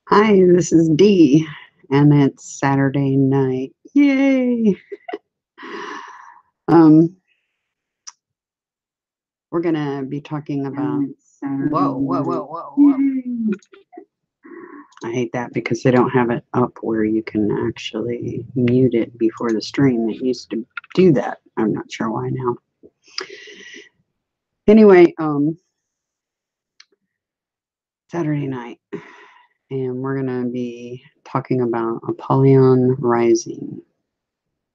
Hi, this is Dee, and it's Saturday night. Yay! Um, we're gonna be talking about. Whoa! I hate that because they don't have it up where you can actually mute it before the stream. It used to do that. I'm not sure why now. Anyway, Saturday night, and we're gonna be talking about Apollyon Rising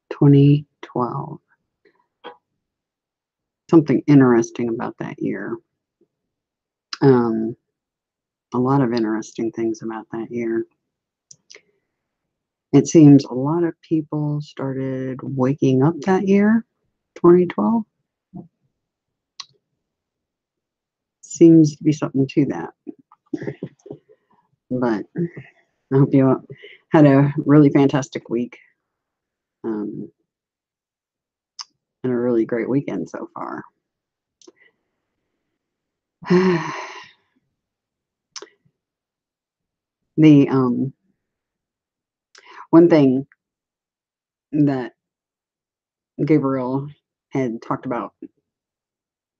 2012. Something interesting about that year. A lot of interesting things about that year. It seems a lot of people started waking up that year, 2012. Seems to be something to that. But I hope you had a really fantastic week and a really great weekend so far. The one thing that Gabriel had talked about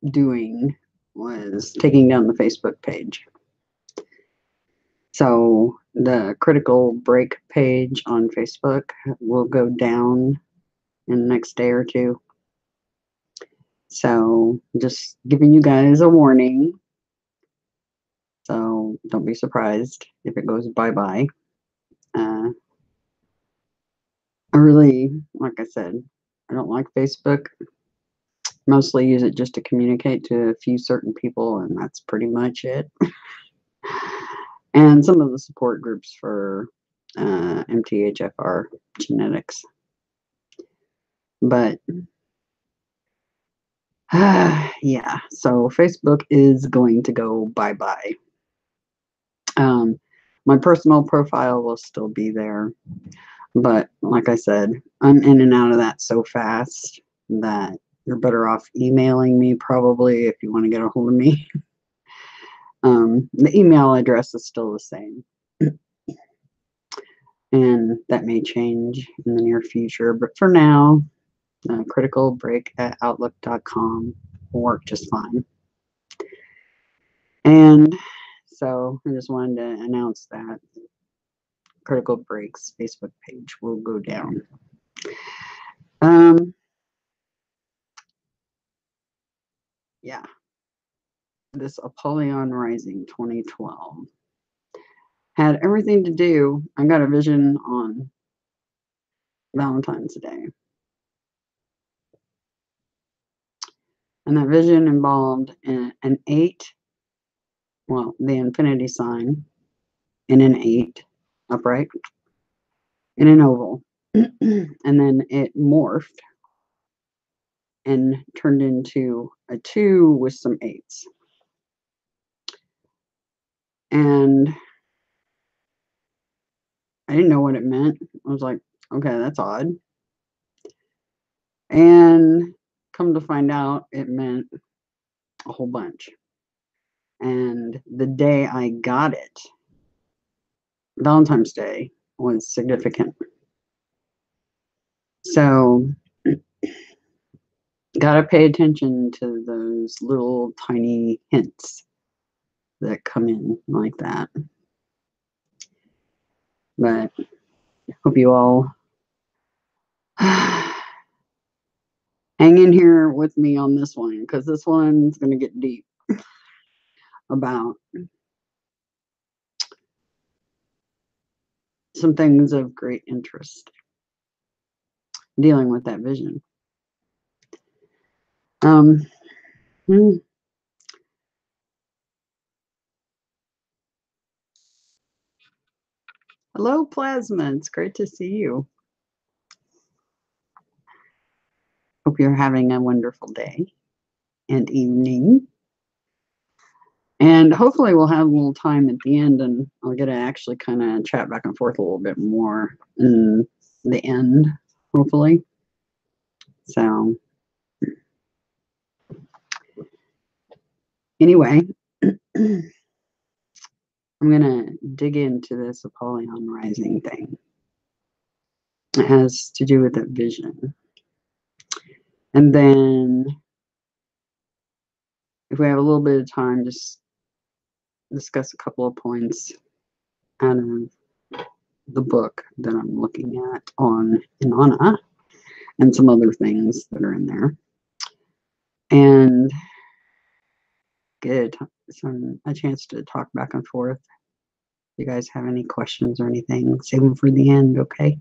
doing was taking down the Facebook page. So the critical break page on Facebook will go down in the next day or two. So just giving you guys a warning. So don't be surprised if it goes bye-bye. I really, like I said, I don't like Facebook. Mostly use it just to communicate to a few certain people, and that's pretty much it. And some of the support groups for MTHFR genetics. But yeah, so Facebook is going to go bye-bye. My personal profile will still be there, but like I said, I'm in and out of that so fast that you're better off emailing me probably if you want to get a hold of me. The email address is still the same. And that may change in the near future, but for now, criticalbreak@outlook.com will work just fine. And so I just wanted to announce that Critical Break's Facebook page will go down. Yeah, this Apollyon Rising 2012 had everything to do. I got a vision on Valentine's Day. And that vision involved an 8, well, the infinity sign in an 8 upright in an oval. And then it morphed and turned into a 2 with some 8s. And I didn't know what it meant. I was like, okay, that's odd. And come to find out, it meant a whole bunch. And the day I got it, Valentine's Day, was significant. So, gotta pay attention to those little tiny hints that come in like that. But hope you all hang in here with me on this one, because this one's going to get deep about some things of great interest dealing with that vision. Hello, Plasma. It's great to see you. Hope you're having a wonderful day and evening. And hopefully we'll have a little time at the end, and I'll get to actually kind of chat back and forth a little bit more in the end, hopefully. So anyway, I'm going to dig into this Apollyon rising thing. It has to do with that vision. And then, if we have a little bit of time, just discuss a couple of points out of the book that I'm looking at on Inanna and some other things that are in there. And get a chance to talk back and forth. If you guys have any questions or anything, save them for the end, okay?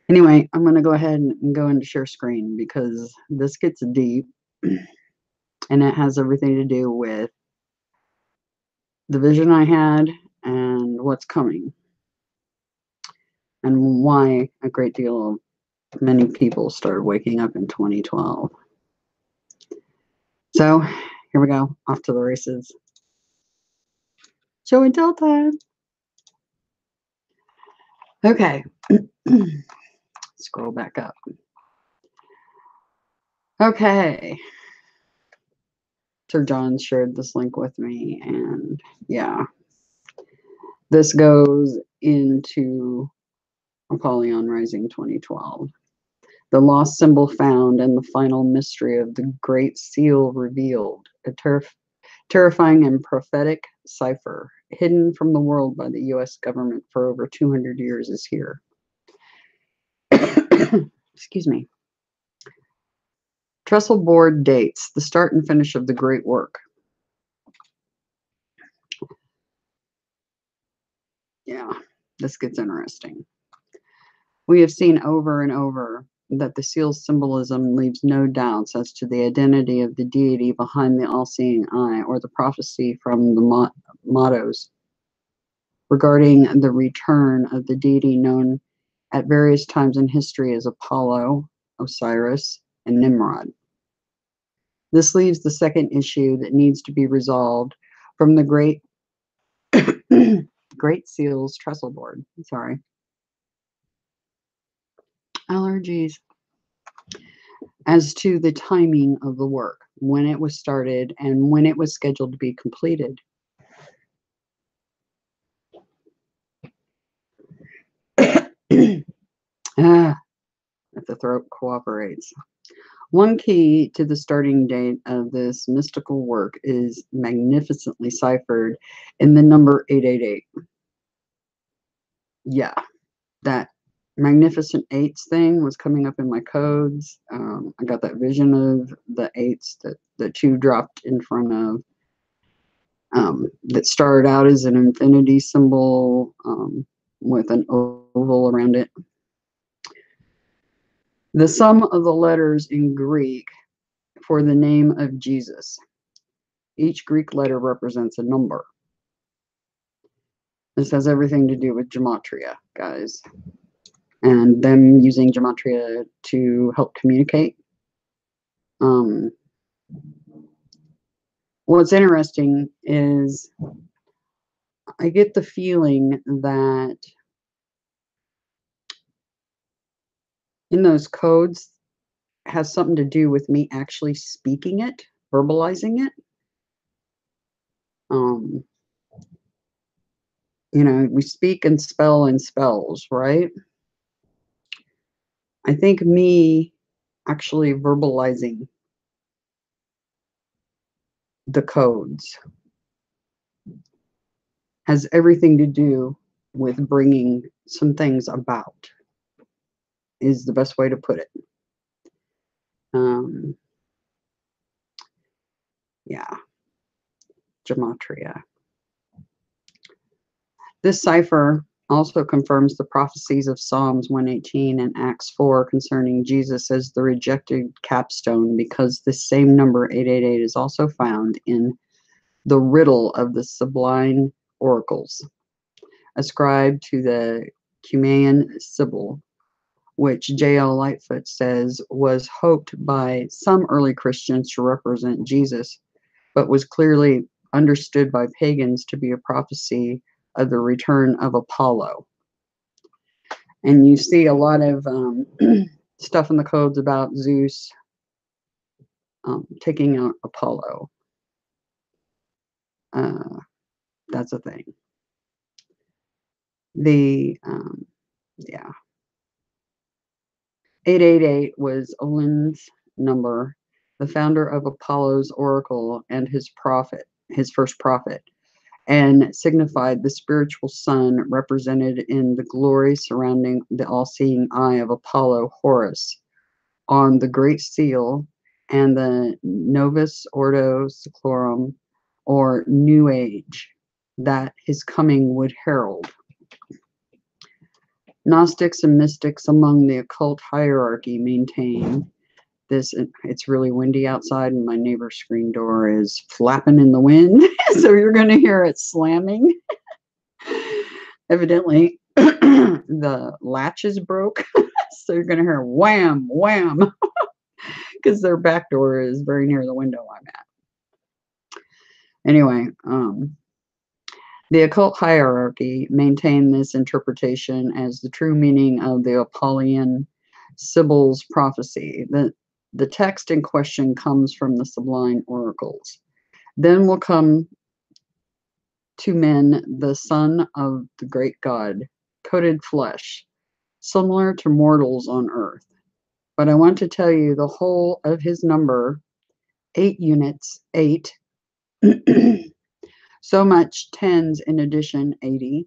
Anyway, I'm going to go ahead and go into share screen because this gets deep and it has everything to do with the vision I had and what's coming and why a great deal of many people started waking up in 2012. So here we go, off to the races. Show and tell time. Okay, scroll back up. Okay, Sir John shared this link with me, and yeah, this goes into Apollyon Rising 2012. The lost symbol found and the final mystery of the Great Seal revealed. A terrifying and prophetic cipher hidden from the world by the U.S. government for over 200 years is here. Excuse me. Trestle board dates the start and finish of the great work. Yeah, this gets interesting. We have seen over and over that the seal's symbolism leaves no doubts as to the identity of the deity behind the all-seeing eye, or the prophecy from the mottos regarding the return of the deity known at various times in history as Apollo, Osiris, and Nimrod. This leaves the second issue that needs to be resolved from the Great Seal's trestle board. Sorry. Allergies. As to the timing of the work, when it was started and when it was scheduled to be completed. If the throat cooperates. One key to the starting date of this mystical work is magnificently ciphered in the number 888. Yeah, that magnificent eights thing was coming up in my codes. I got that vision of the eights that the two dropped in front of. That started out as an infinity symbol with an oval around it. The sum of the letters in Greek for the name of Jesus. Each Greek letter represents a number. This has everything to do with gematria, guys. And them using gematria to help communicate. What's interesting is I get the feeling that in those codes has something to do with me actually speaking it, verbalizing it. You know, we speak and spell in spells, right? I think me actually verbalizing the codes has everything to do with bringing some things about, is the best way to put it. Yeah, gematria. This cipher also confirms the prophecies of Psalms 118 and Acts 4 concerning Jesus as the rejected capstone, because the same number 888 is also found in the riddle of the Sublime Oracles, ascribed to the Cumaean Sibyl, which J.L. Lightfoot says was hoped by some early Christians to represent Jesus, but was clearly understood by pagans to be a prophecy of the return of Apollo. And you see a lot of stuff in the codes about Zeus taking out Apollo. That's a thing. The, yeah. 888 was Olin's number, the founder of Apollo's oracle and his first prophet, and signified the spiritual sun represented in the glory surrounding the all-seeing eye of Apollo Horus on the Great Seal and the Novus Ordo Seclorum, or New Age, that his coming would herald. Gnostics and mystics among the occult hierarchy maintain this. It's really windy outside, and my neighbor's screen door is flapping in the wind, so you're going to hear it slamming. Evidently, the latches broke, so you're going to hear wham, wham, because their back door is very near the window I'm at. Anyway, the occult hierarchy maintained this interpretation as the true meaning of the Apollyon Sibyl's prophecy. The text in question comes from the sublime oracles. Then will come to men the son of the great God, coated flesh, similar to mortals on earth. But I want to tell you the whole of his number, 8 units, 8, so much tens in addition, 80,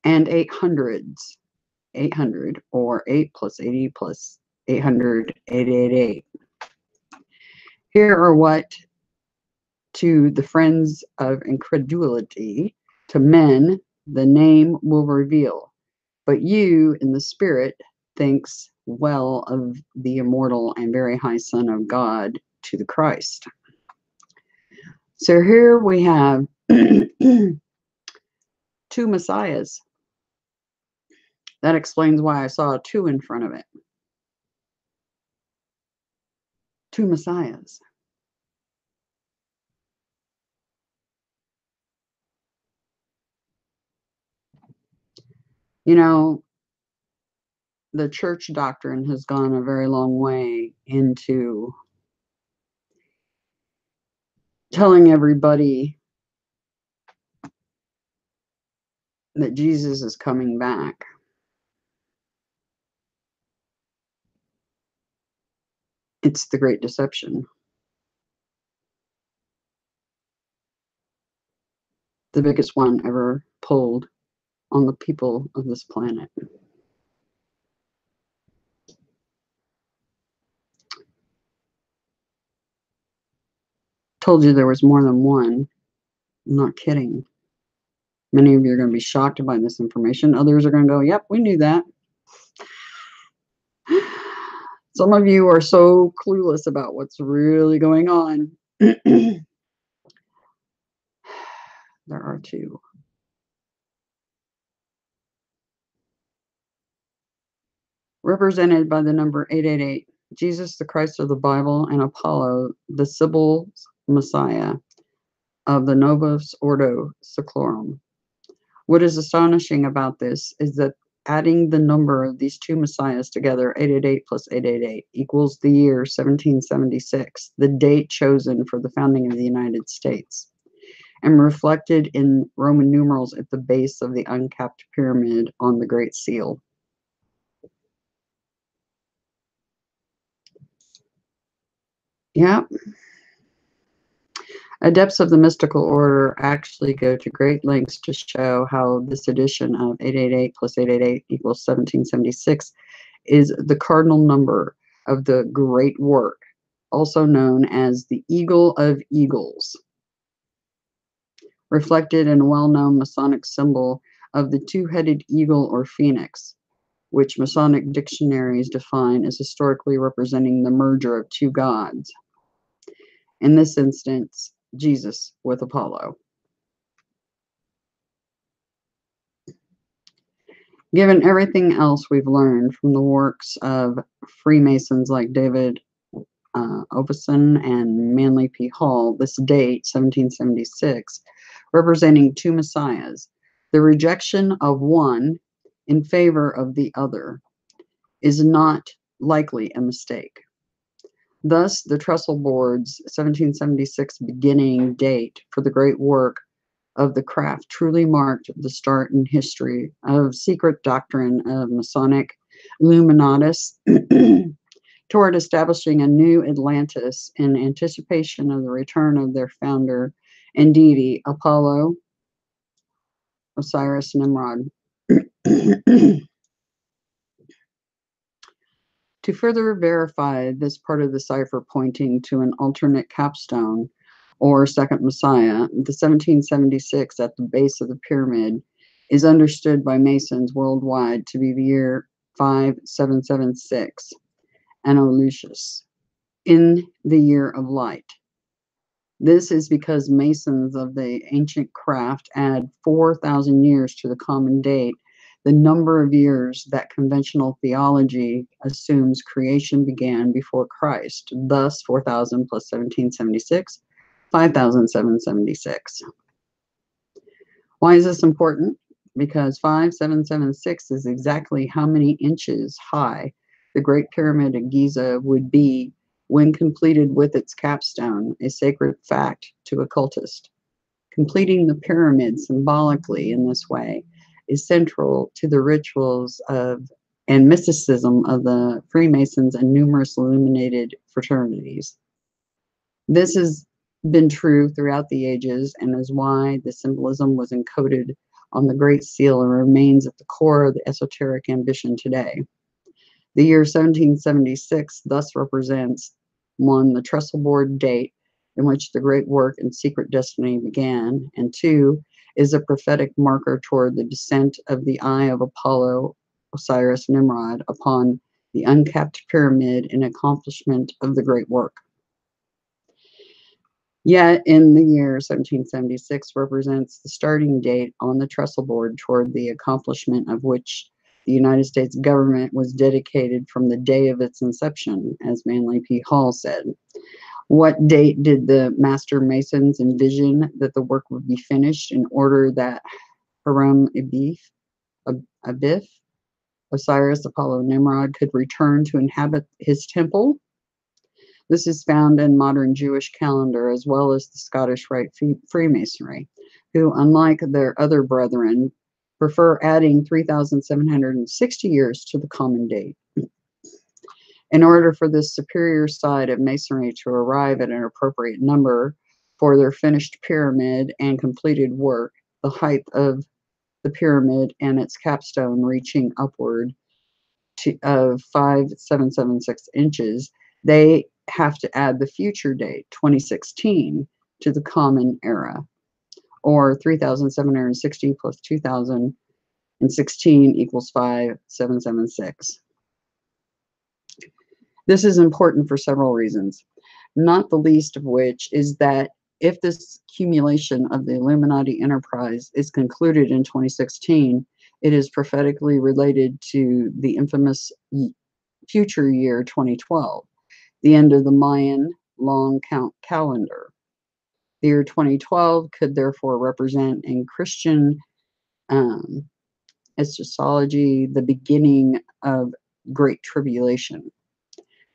and 800s, 800, or 8 plus 80 plus 800, 888. Here are what, to the friends of incredulity, to men, the name will reveal. But you, in the spirit, thinks well of the immortal and very high Son of God, to the Christ. So here we have 2 messiahs. That explains why I saw a 2 in front of it. 2 messiahs. You know, the church doctrine has gone a very long way into telling everybody that Jesus is coming back. It's the great deception. The biggest one ever pulled on the people of this planet. Told you there was more than one. I'm not kidding. Many of you are going to be shocked by this information. Others are going to go, yep, we knew that. Some of you are so clueless about what's really going on. There are 2. Represented by the number 888, Jesus, the Christ of the Bible, and Apollo, the Sibyl's Messiah of the Novus Ordo Seclorum. What is astonishing about this is that adding the number of these 2 messiahs together, 888 plus 888, equals the year 1776, the date chosen for the founding of the United States, and reflected in Roman numerals at the base of the uncapped pyramid on the Great Seal. Yeah. Adepts of the mystical order actually go to great lengths to show how this addition of 888 plus 888 equals 1776 is the cardinal number of the great work, also known as the Eagle of Eagles, reflected in a well-known Masonic symbol of the 2-headed eagle or phoenix, which Masonic dictionaries define as historically representing the merger of 2 gods. In this instance, Jesus with Apollo. Given everything else we've learned from the works of Freemasons like David Obeson and Manly P. Hall, this date, 1776, representing 2 messiahs, the rejection of one in favor of the other is not likely a mistake. Thus, the Trestle Board's 1776 beginning date for the great work of the craft truly marked the start in history of secret doctrine of Masonic Illuminatus toward establishing a new Atlantis in anticipation of the return of their founder and deity, Apollo, Osiris, Nimrod. To further verify this part of the cipher pointing to an alternate capstone or second Messiah, the 1776 at the base of the pyramid is understood by Masons worldwide to be the year 5776, Anno Lucius, in the year of light. This is because Masons of the ancient craft add 4,000 years to the common date, the number of years that conventional theology assumes creation began before Christ. Thus, 4,000 plus 1776, 5,776. Why is this important? Because 5776 is exactly how many inches high the Great Pyramid of Giza would be when completed with its capstone, a sacred fact to occultists. Completing the pyramid symbolically in this way is central to the rituals of and mysticism of the Freemasons and numerous illuminated fraternities. This has been true throughout the ages and is why the symbolism was encoded on the Great Seal and remains at the core of the esoteric ambition today. The year 1776 thus represents 1. The trestle board date in which the great work and secret destiny began, and 2. is a prophetic marker toward the descent of the eye of Apollo, Osiris, Nimrod upon the uncapped pyramid in accomplishment of the great work. Yet, in the year 1776 represents the starting date on the trestle board toward the accomplishment of which the United States government was dedicated from the day of its inception, as Manly P. Hall said. What date did the Master Masons envision that the work would be finished in order that Haram Abif, Osiris, Apollo, Nimrod could return to inhabit his temple? This is found in modern Jewish calendar as well as the Scottish Rite Freemasonry, who, unlike their other brethren, prefer adding 3,760 years to the common date. In order for this superior side of Masonry to arrive at an appropriate number for their finished pyramid and completed work, the height of the pyramid and its capstone reaching upward of 5,776 inches, they have to add the future date, 2016, to the common era, or 3,760 plus 2,016 equals 5,776. This is important for several reasons, not the least of which is that if this accumulation of the Illuminati enterprise is concluded in 2016, it is prophetically related to the infamous future year 2012, the end of the Mayan long count calendar. The year 2012 could therefore represent in Christian eschatology the beginning of Great Tribulation,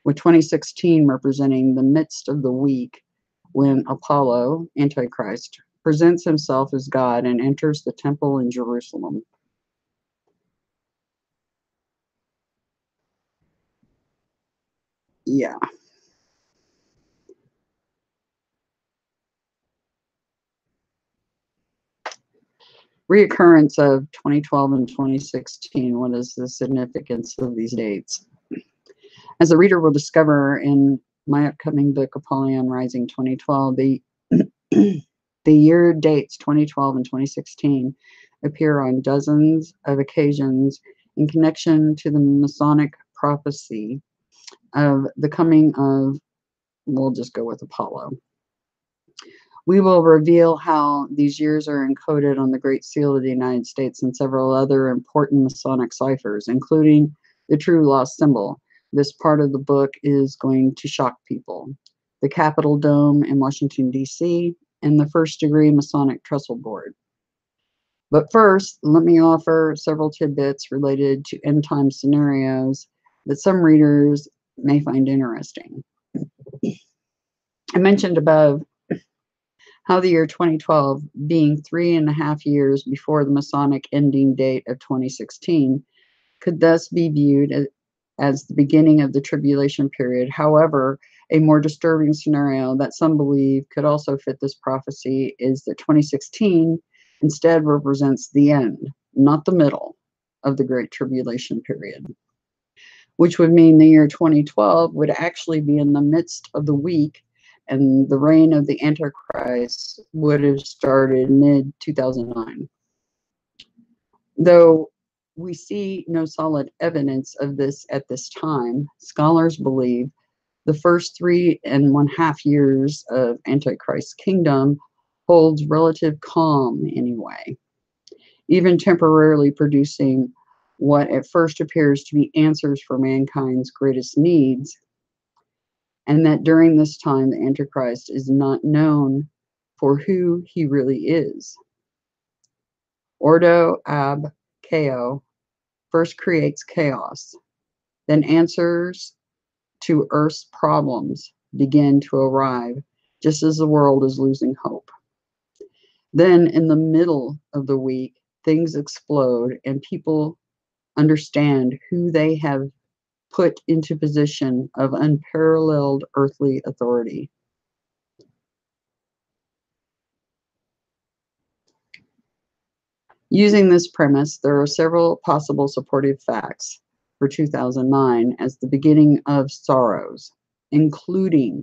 with 2016 representing the midst of the week when Apollo, Antichrist, presents himself as God and enters the temple in Jerusalem. Yeah. Reoccurrence of 2012 and 2016. What is the significance of these dates? As the reader will discover in my upcoming book, Apollyon Rising 2012, the year dates 2012 and 2016 appear on dozens of occasions in connection to the Masonic prophecy of the coming of, we'll just go with Apollo. We will reveal how these years are encoded on the Great Seal of the United States and several other important Masonic ciphers, including the True Lost Symbol. This part of the book is going to shock people. The Capitol Dome in Washington, D.C., and the First Degree Masonic Trestle Board. But first, let me offer several tidbits related to end-time scenarios that some readers may find interesting. I mentioned above how the year 2012, being 3.5 years before the Masonic ending date of 2016, could thus be viewed as the beginning of the tribulation period. However, a more disturbing scenario that some believe could also fit this prophecy is that 2016 instead represents the end, not the middle, of the Great Tribulation period, which would mean the year 2012 would actually be in the midst of the week, and the reign of the Antichrist would have started mid-2009. Though we see no solid evidence of this at this time, scholars believe the first 3.5 years of Antichrist's kingdom holds relative calm anyway, even temporarily producing what at first appears to be answers for mankind's greatest needs, and that during this time the Antichrist is not known for who he really is. Ordo ab chao first creates chaos, then answers to Earth's problems begin to arrive just as the world is losing hope. Then, in the middle of the week, things explode and people understand who they have put into position of unparalleled earthly authority. Using this premise, there are several possible supportive facts for 2009 as the beginning of sorrows, including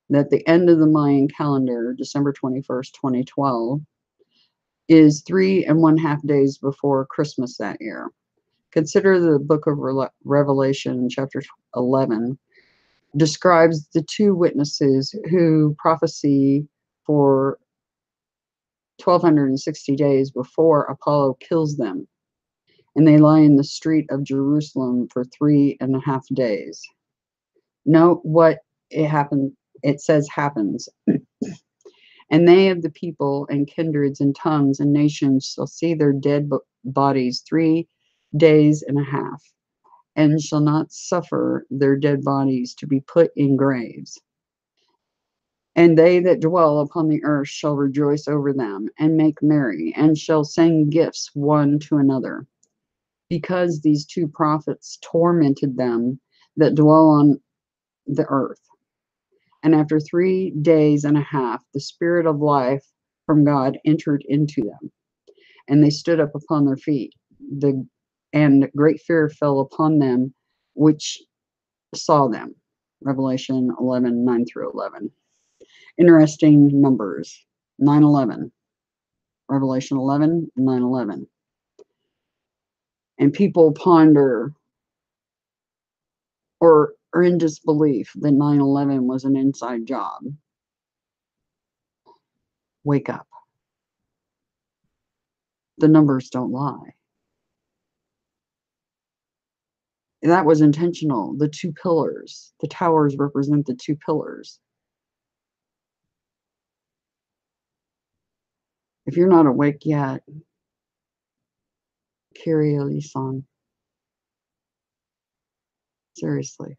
that the end of the Mayan calendar, December 21st, 2012, is 3.5 days before Christmas that year. Consider the book of Revelation, chapter 11, describes the two witnesses who prophesy for 1,260 days before Apollo kills them, and they lie in the street of Jerusalem for 3.5 days. Note what it says happens. And they of the people and kindreds and tongues and nations shall see their dead bodies 3.5 days, and shall not suffer their dead bodies to be put in graves. And they that dwell upon the earth shall rejoice over them, and make merry, and shall send gifts one to another, because these two prophets tormented them that dwell on the earth. And after 3.5 days, the Spirit of life from God entered into them, and they stood up upon their feet. And great fear fell upon them which saw them. Revelation 11, 9 through 11. Interesting numbers. 9/11. Revelation 11, 9/11. And people ponder or are in disbelief that 9/11 was an inside job. Wake up. The numbers don't lie. That was intentional. The two pillars. The towers represent the two pillars. If you're not awake yet, Kyrie eleison. Seriously.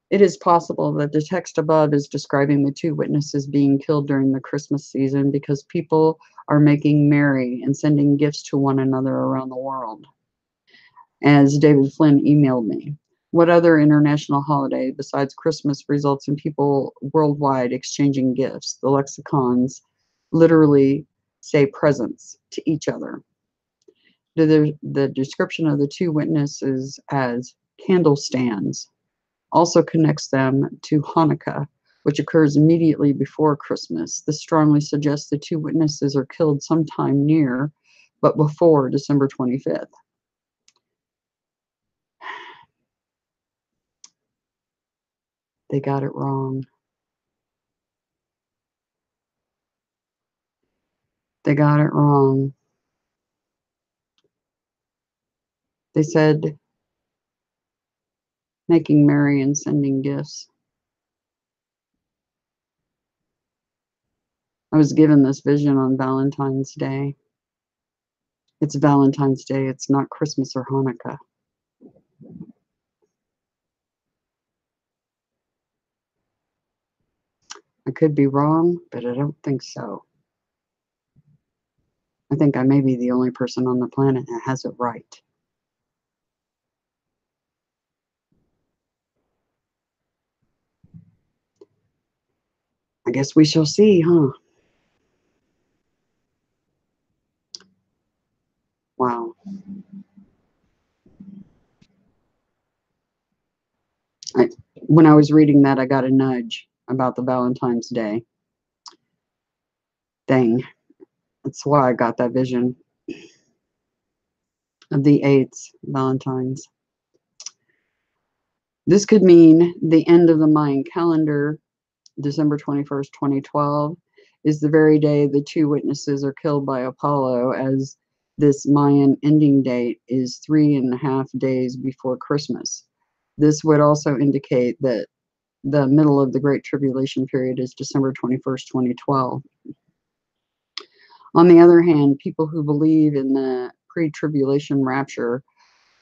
It is possible that the text above is describing the two witnesses being killed during the Christmas season because people are making merry and sending gifts to one another around the world. As David Flynn emailed me, what other international holiday besides Christmas results in people worldwide exchanging gifts? The lexicons literally say presents to each other. The description of the two witnesses as candle stands also connects them to Hanukkah, which occurs immediately before Christmas. This strongly suggests the two witnesses are killed sometime near, but before December 25th. They got it wrong. They got it wrong. They said making merry and sending gifts. I was given this vision on Valentine's Day. It's Valentine's Day. It's not Christmas or Hanukkah. I could be wrong, but I don't think so. I think I may be the only person on the planet that has it right. I guess we shall see, huh? Wow. When I was reading that, I got a nudge about the Valentine's Day thing. That's why I got that vision of the 8th, Valentine's. This could mean the end of the Mayan calendar. December 21st, 2012 is the very day the two witnesses are killed by Apollo, as this Mayan ending date is 3.5 days before Christmas. This would also indicate that the middle of the Great Tribulation period is December 21st, 2012. On the other hand, people who believe in the pre-tribulation rapture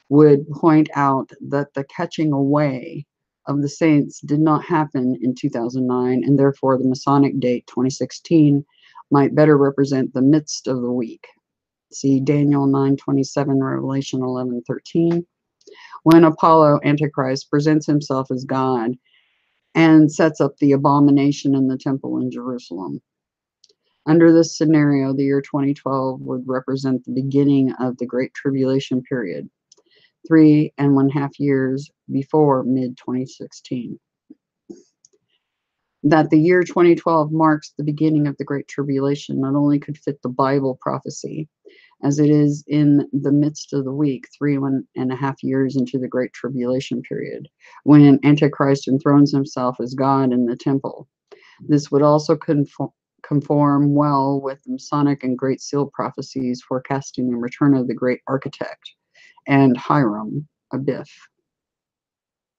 would point out that the catching away of the saints did not happen in 2009, and therefore the Masonic date 2016 might better represent the midst of the week. See Daniel 9:27, Revelation 11:13. When Apollo, Antichrist, presents himself as God and sets up the abomination in the temple in Jerusalem. Under this scenario, the year 2012 would represent the beginning of the Great Tribulation period, 3.5 years before mid-2016. That the year 2012 marks the beginning of the Great Tribulation not only could fit the Bible prophecy, as it is in the midst of the week, 3.5 years into the Great Tribulation period, when Antichrist enthrones himself as God in the temple. This would also conform well with the Masonic and Great Seal prophecies forecasting the return of the Great Architect and Hiram Abiff,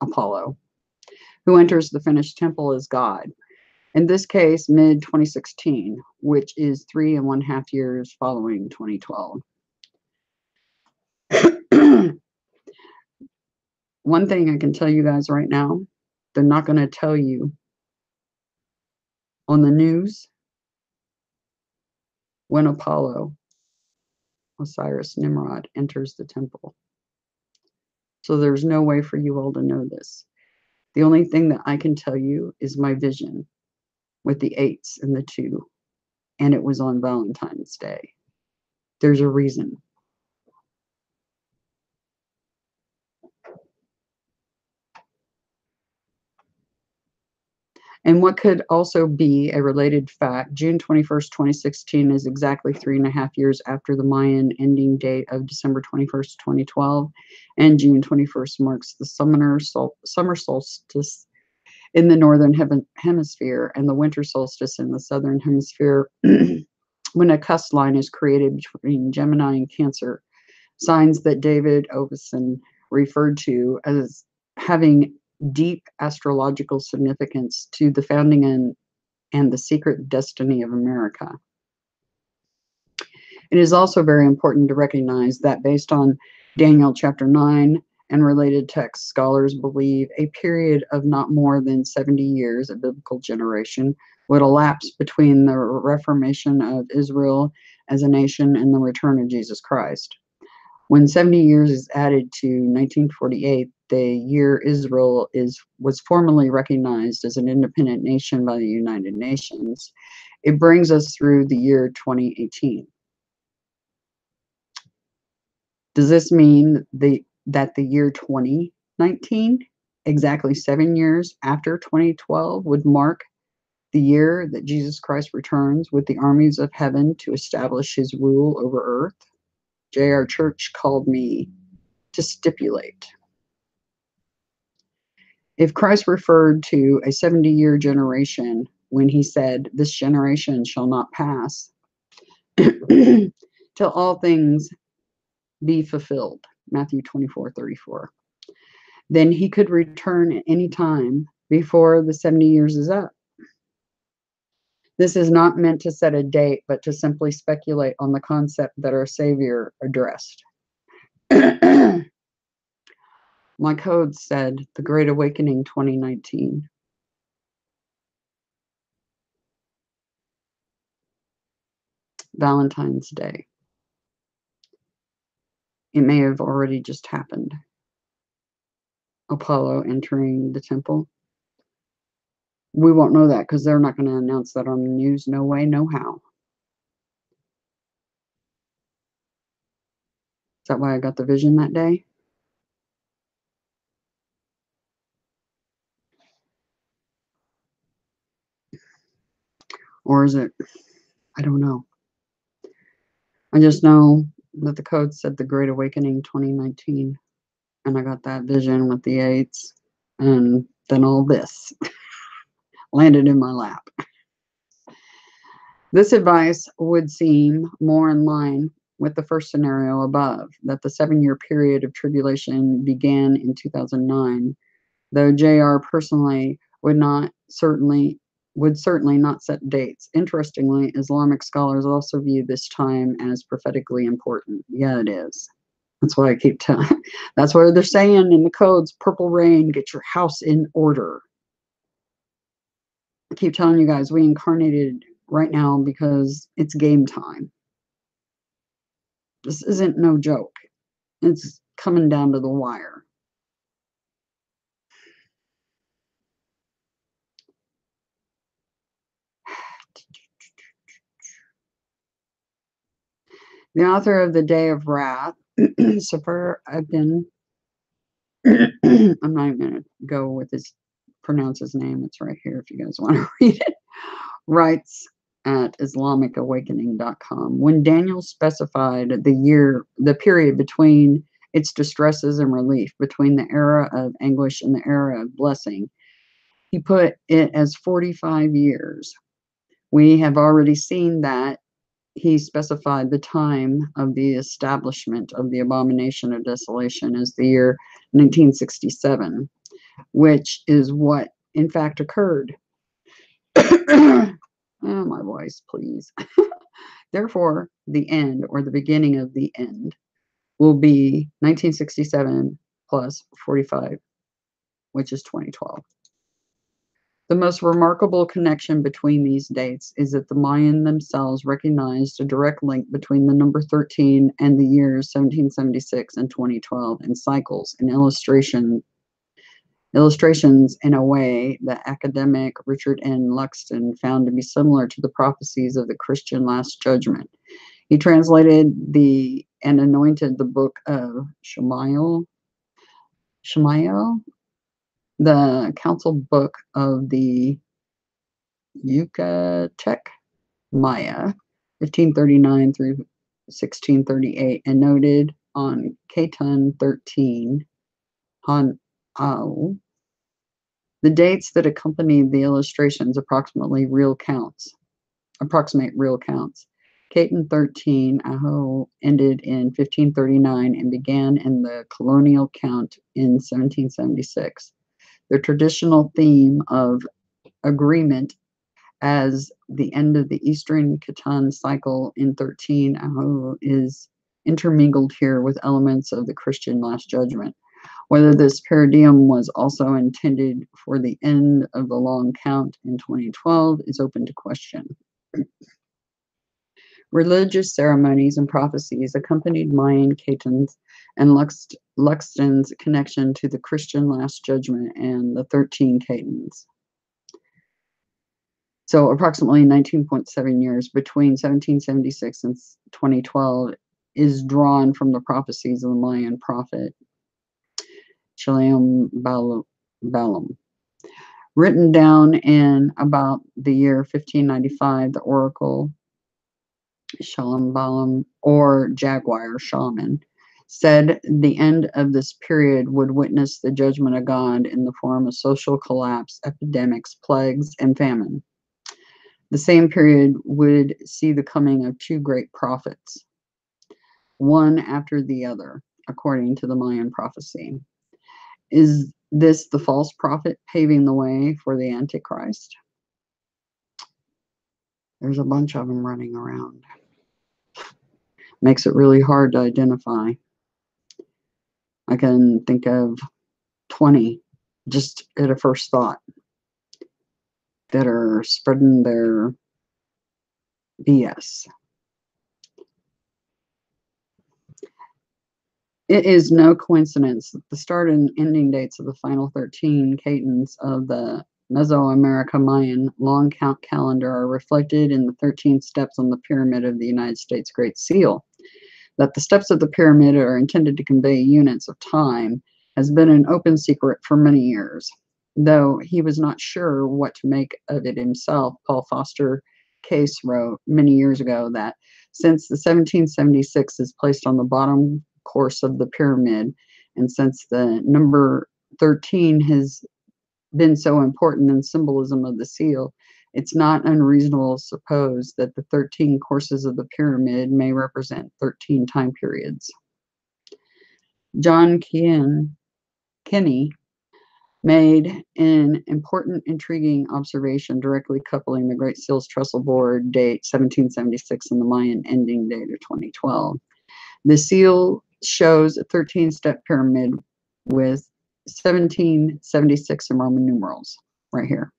Apollo, who enters the finished temple as God. In this case, mid-2016, which is 3.5 years following 2012. One thing I can tell you guys right now, they're not going to tell you on the news when Apollo, Osiris Nimrod, enters the temple. So there's no way for you all to know this. The only thing that I can tell you is my vision with the 8s and the 2, and it was on Valentine's Day. There's a reason. And what could also be a related fact, June 21st, 2016 is exactly 3.5 years after the Mayan ending date of December 21st, 2012, and June 21st marks the summer solstice in the northern hemisphere and the winter solstice in the southern hemisphere, when a cusp line is created between Gemini and Cancer, signs that David Oveson referred to as having deep astrological significance to the founding and the secret destiny of America. It is also very important to recognize that based on Daniel chapter 9 and related texts, scholars believe a period of not more than 70 years, a biblical generation, would elapse between the reformation of Israel as a nation and the return of Jesus Christ. When 70 years is added to 1948, the year Israel was formally recognized as an independent nation by the United Nations, it brings us through the year 2018. Does this mean that the year 2019, exactly 7 years after 2012, would mark the year that Jesus Christ returns with the armies of heaven to establish his rule over earth? J.R. Church called me to stipulate. If Christ referred to a 70-year generation when he said, "This generation shall not pass till all things be fulfilled," Matthew 24:34, then he could return at any time before the 70 years is up. This is not meant to set a date, but to simply speculate on the concept that our Savior addressed. My code said the Great Awakening 2019. Valentine's Day. It may have already just happened. Apollo entering the temple. We won't know that because they're not going to announce that on the news. No way, no how. Is that why I got the vision that day? Or is it? I don't know. I just know that the code said the Great Awakening 2019. And I got that vision with the 8s. And then all this landed in my lap. This advice would seem more in line with the first scenario above, that the 7-year period of tribulation began in 2009, though JR personally would certainly not set dates. Interestingly, Islamic scholars also view this time as prophetically important. Yeah, it is. That's why I keep telling. That's what they're saying in the codes. Purple rain, get your house in order. I keep telling you guys, we incarnated right now because it's game time. This isn't no joke. It's coming down to the wire. The author of The Day of Wrath, Sefer Abdin, I'm not even going to go with pronounce his name. It's right here if you guys want to read it, writes at IslamicAwakening.com. When Daniel specified the period between its distresses and relief, between the era of anguish and the era of blessing, he put it as 45 years. We have already seen that he specified the time of the establishment of the abomination of desolation as the year 1967, which is what in fact occurred. Oh, my voice, please. Therefore, the end, or the beginning of the end, will be 1967 plus 45, which is 2012. The most remarkable connection between these dates is that the Mayan themselves recognized a direct link between the number 13 and the years 1776 and 2012 in cycles and illustrations in a way that academic Richard N. Luxton found to be similar to the prophecies of the Christian Last Judgment. He translated and anointed the book of Shemael, the council book of the Yucatec Maya, 1539 through 1638, and noted on Ketan 13, Han-Au, the dates that accompanied the illustrations approximate real counts. Ketan 13, Aho, ended in 1539 and began in the colonial count in 1776. The traditional theme of agreement as the end of the Eastern Khitan cycle in 13 Aho is intermingled here with elements of the Christian Last Judgment. Whether this paradigm was also intended for the end of the long count in 2012 is open to question. Religious ceremonies and prophecies accompanied Mayan Ketans and Luxton's connection to the Christian Last Judgment and the 13 Ketans. So approximately 19.7 years between 1776 and 2012 is drawn from the prophecies of the Mayan prophet Chileum Balaam. Written down in about the year 1595, the oracle Shalom Balaam, or jaguar shaman, said the end of this period would witness the judgment of God in the form of social collapse, epidemics, plagues, and famine. The same period would see the coming of two great prophets, one after the other, according to the Mayan prophecy. Is this the false prophet paving the way for the Antichrist? There's a bunch of them running around. Makes it really hard to identify. I can think of 20 just at a first thought that are spreading their BS. It is no coincidence that the start and ending dates of the final 13 Catons of the Mesoamerica Mayan long count calendar are reflected in the 13 steps on the pyramid of the United States Great Seal. That the steps of the pyramid are intended to convey units of time has been an open secret for many years. Though he was not sure what to make of it himself, Paul Foster Case wrote many years ago that since the 1776 is placed on the bottom course of the pyramid, and since the number 13 has been so important in symbolism of the seal, it's not unreasonable to suppose that the 13 courses of the pyramid may represent 13 time periods. John Kinney made an important, intriguing observation directly coupling the Great Seal's trestle board date 1776 and the Mayan ending date of 2012. The seal shows a 13-step pyramid with 1776 in Roman numerals right here.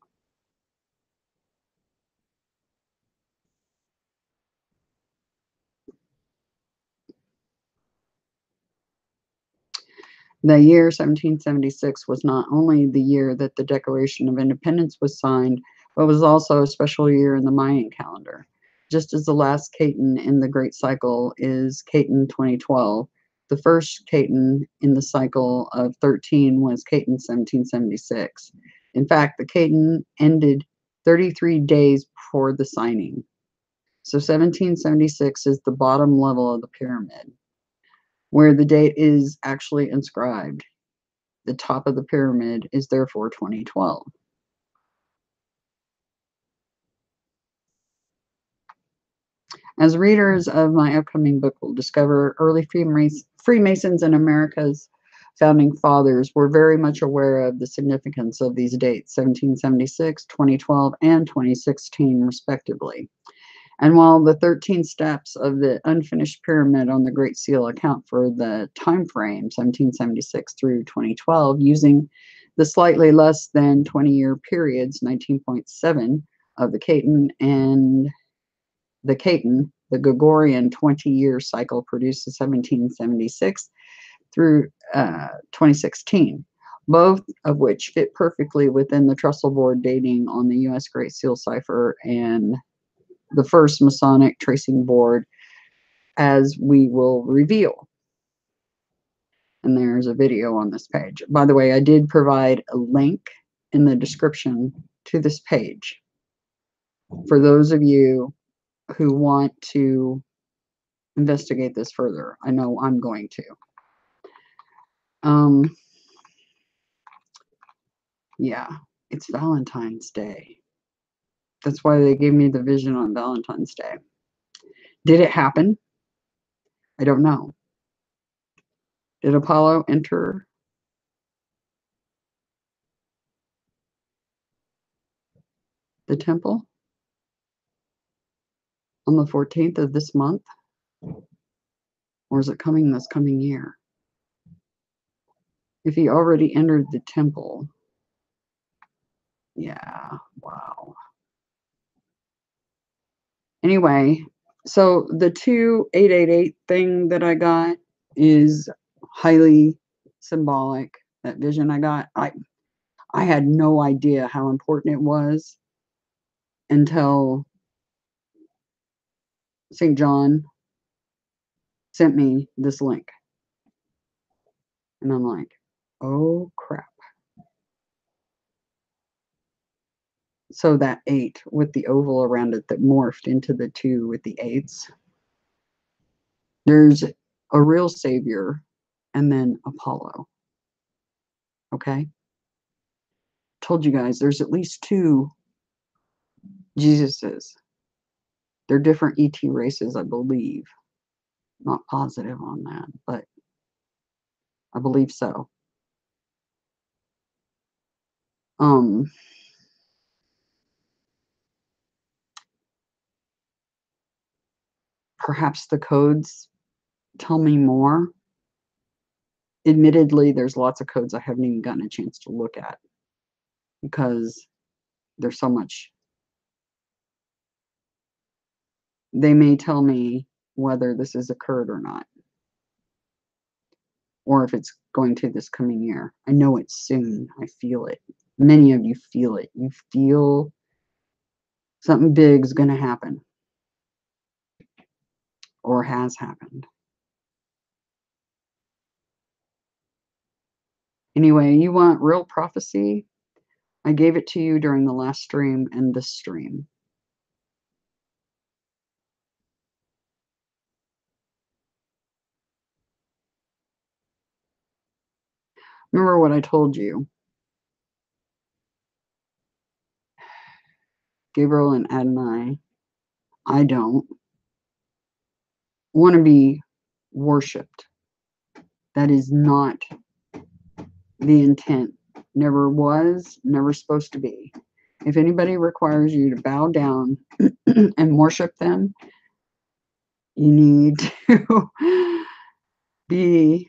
The year 1776 was not only the year that the Declaration of Independence was signed, but was also a special year in the Mayan calendar. Just as the last Caton in the Great Cycle is Caton 2012, the first Caton in the cycle of 13 was Caton 1776. In fact, the Caton ended 33 days before the signing. So 1776 is the bottom level of the pyramid, where the date is actually inscribed. The top of the pyramid is therefore 2012. As readers of my upcoming book will discover, early Freemasons in America's founding fathers were very much aware of the significance of these dates, 1776, 2012, and 2016, respectively. And while the 13 steps of the unfinished pyramid on the Great Seal account for the time frame, 1776 through 2012, using the slightly less than 20-year periods, 19.7 of the Caton and the Caton, the Gregorian 20-year cycle produces 1776 through 2016, both of which fit perfectly within the trestle board dating on the U.S. Great Seal cipher and the first Masonic tracing board, as we will reveal. And there's a video on this page. By the way, I did provide a link in the description to this page for those of you who want to investigate this further. I know I'm going to. Yeah, it's Valentine's Day. That's why they gave me the vision on Valentine's Day. Did it happen? I don't know. Did Apollo enter the temple on the 14th of this month? Or is it coming this coming year? If he already entered the temple, yeah, wow. Anyway, so the 2888 thing that I got is highly symbolic. That vision I got, I had no idea how important it was until St. John sent me this link. And I'm like, oh crap. So that 8 with the oval around it that morphed into the 2 with the 8s. There's a real savior and then Apollo. Okay? Told you guys there's at least 2 Jesuses. They're different ET races, I believe. Not positive on that, but I believe so. Perhaps the codes tell me more. Admittedly, there's lots of codes I haven't even gotten a chance to look at because there's so much. They may tell me whether this has occurred or not. or if it's going to this coming year. I know it's soon. I feel it. Many of you feel it. You feel something big is going to happen or has happened. Anyway, you want real prophecy? I gave it to you during the last stream and this stream. Remember what I told you. Gabriel and Adonai, I don't want to be worshipped. That is not the intent. Never was, never supposed to be. If anybody requires you to bow down and worship them, you need to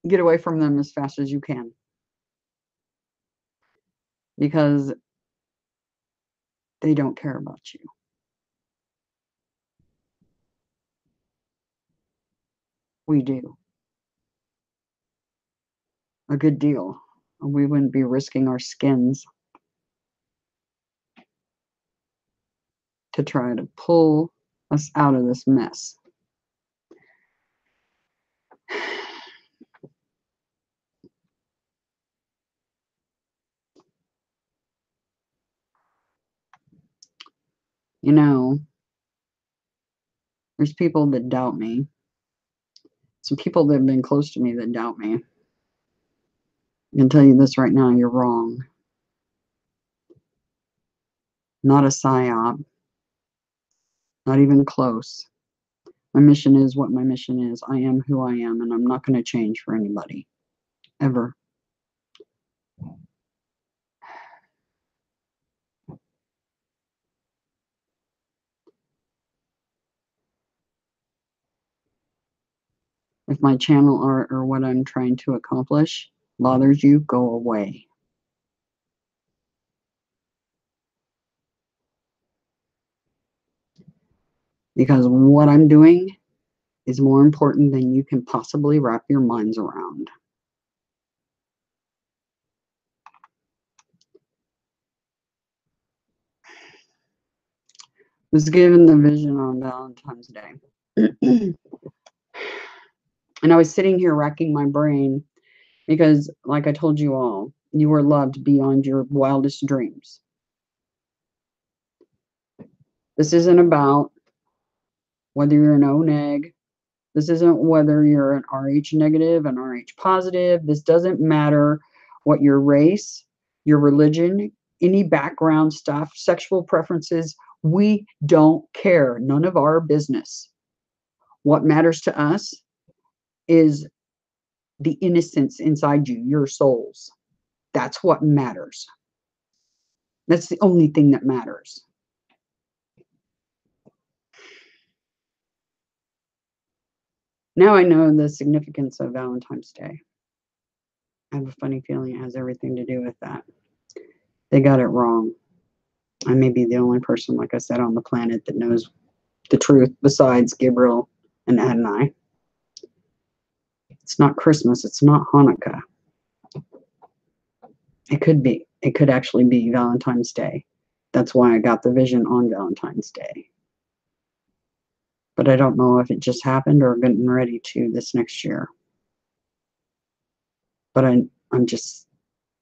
get away from them as fast as you can. Because they don't care about you. We do. A good deal. We wouldn't be risking our skins to try to pull us out of this mess. You know, there's people that doubt me. Some people that have been close to me that doubt me. I can tell you this right now, you're wrong. Not a psyop. Not even close. My mission is what my mission is. I am who I am, and I'm not going to change for anybody. Ever. If my channel art or what I'm trying to accomplish bothers you, go away. Because what I'm doing is more important than you can possibly wrap your minds around. Was given the vision on Valentine's Day. And I was sitting here racking my brain because, like I told you all, you were loved beyond your wildest dreams. This isn't about whether you're an O neg. This isn't whether you're an RH negative, an RH positive. This doesn't matter what your race, your religion, any background stuff, sexual preferences. We don't care. None of our business. What matters to us is the innocence inside you, your souls. That's what matters. That's the only thing that matters. Now I know the significance of Valentine's Day. I have a funny feeling it has everything to do with that. They got it wrong. I may be the only person, like I said, on the planet that knows the truth besides Gabriel and Adonai. It's not Christmas. It's not Hanukkah. It could be. It could actually be Valentine's Day. That's why I got the vision on Valentine's Day. But I don't know if it just happened or getting ready to this next year. But I'm just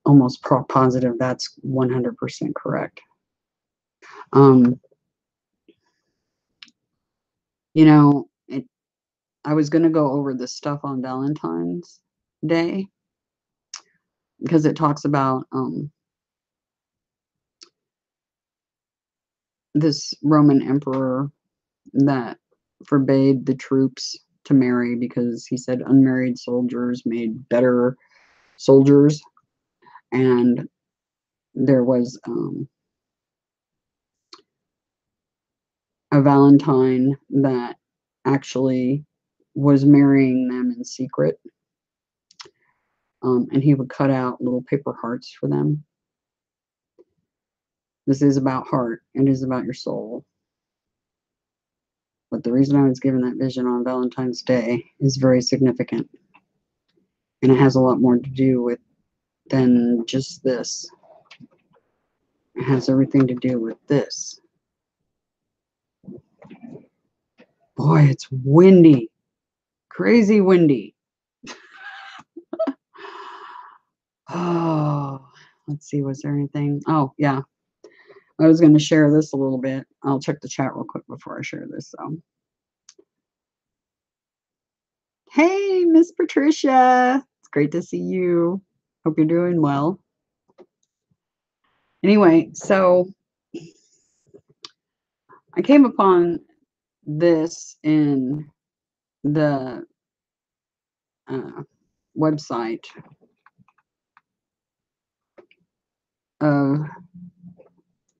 almost positive that's 100% correct. You know, I was going to go over this stuff on Valentine's Day because it talks about this Roman emperor that forbade the troops to marry because he said unmarried soldiers made better soldiers. And there was a Valentine that actually was marrying them in secret. And he would cut out little paper hearts for them. This is about heart. It is about your soul. But the reason I was given that vision on Valentine's Day is very significant. And it has a lot more to do with than just this. It has everything to do with this. Boy, it's windy. Crazy windy. Oh, let's see. Was there anything? Oh, yeah. I was going to share this a little bit. I'll check the chat real quick before I share this. So, hey, Miss Patricia. It's great to see you. Hope you're doing well. Anyway, so I came upon this in the website of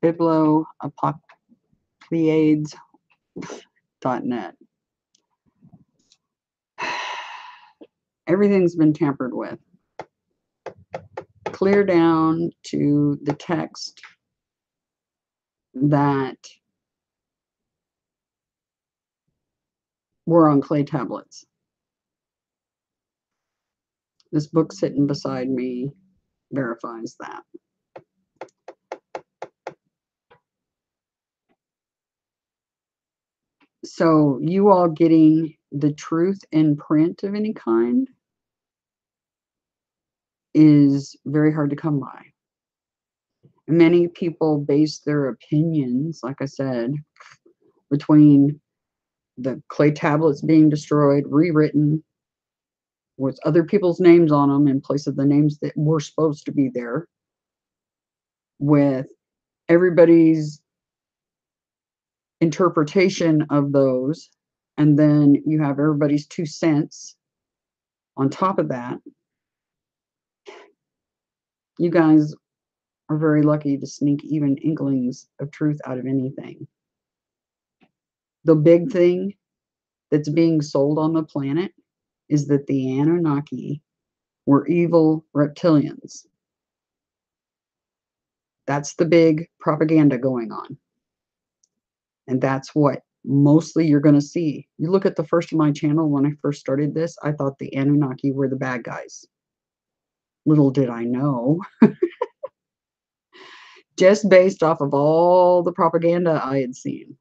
biblioapocalypse.net. Everything's been tampered with. Clear down to the text that were on clay tablets. This book sitting beside me verifies that. So you all getting the truth in print of any kind is very hard to come by. Many people base their opinions, like I said, between the clay tablets being destroyed, rewritten with other people's names on them in place of the names that were supposed to be there, with everybody's interpretation of those, and then you have everybody's 2 cents on top of that. You guys are very lucky to sneak even inklings of truth out of anything. The big thing that's being sold on the planet is that the Anunnaki were evil reptilians. That's the big propaganda going on. And that's what mostly you're going to see. You look at the first of my channel when I first started this, I thought the Anunnaki were the bad guys. Little did I know, just based off of all the propaganda I had seen.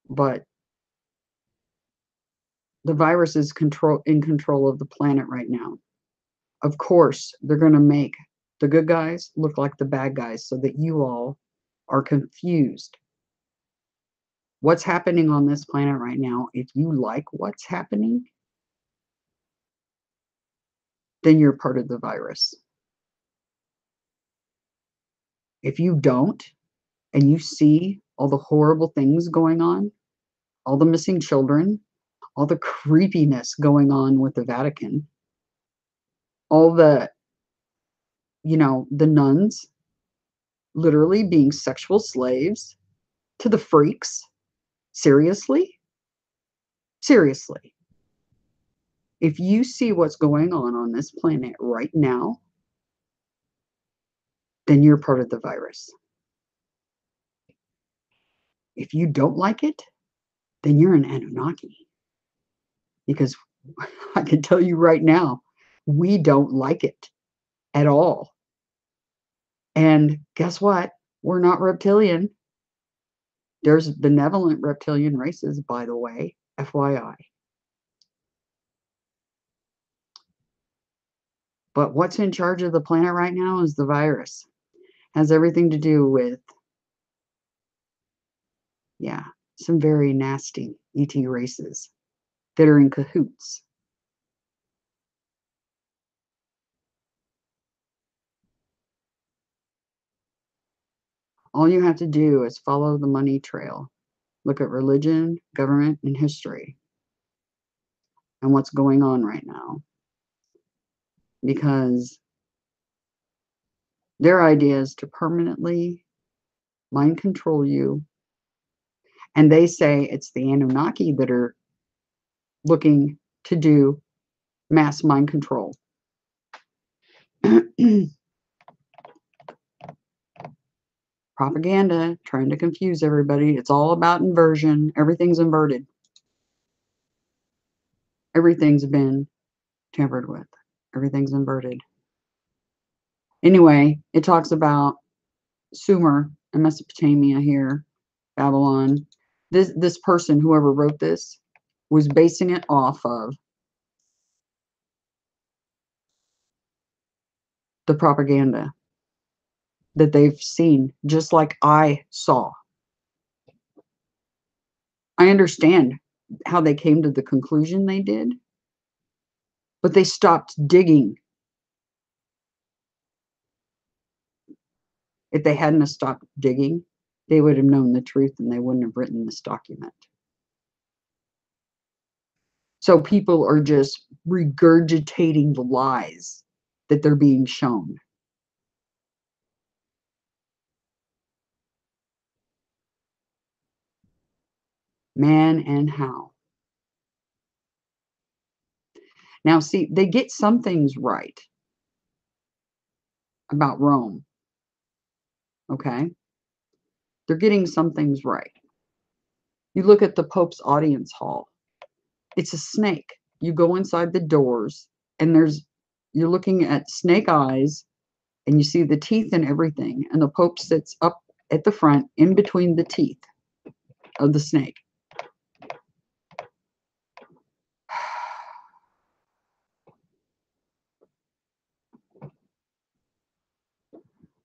But the virus is in control of the planet right now. Of course, they're going to make the good guys look like the bad guys so that you all are confused. What's happening on this planet right now, if you like what's happening, then you're part of the virus. If you don't, and you see all the horrible things going on, all the missing children, all the creepiness going on with the Vatican, all the, the nuns literally being sexual slaves to the freaks. Seriously? Seriously. If you see what's going on this planet right now, then you're part of the virus. If you don't like it, then you're an Anunnaki. Because I can tell you right now, we don't like it at all. And guess what? We're not reptilian. There's benevolent reptilian races, by the way, FYI. But what's in charge of the planet right now is the virus. Has everything to do with, some very nasty ET races that are in cahoots. All you have to do is follow the money trail. Look at religion, government, and history, and what's going on right now. Because their idea is to permanently mind control you. And they say it's the Anunnaki that are looking to do mass mind control. Propaganda, trying to confuse everybody. It's all about inversion. Everything's inverted. Everything's been tampered with. Everything's inverted. Anyway, it talks about Sumer and Mesopotamia here, Babylon. This person, whoever wrote this, was basing it off of the propaganda that they've seen, just like I saw. I understand how they came to the conclusion they did, but they stopped digging. If they hadn't have stopped digging, they would have known the truth and they wouldn't have written this document. So people are just regurgitating the lies that they're being shown. Man and how. Now, see, they get some things right about Rome. Okay? They're getting some things right. You look at the Pope's audience hall. It's a snake. You go inside the doors and you're looking at snake eyes and you see the teeth and everything. And the Pope sits up at the front in between the teeth of the snake.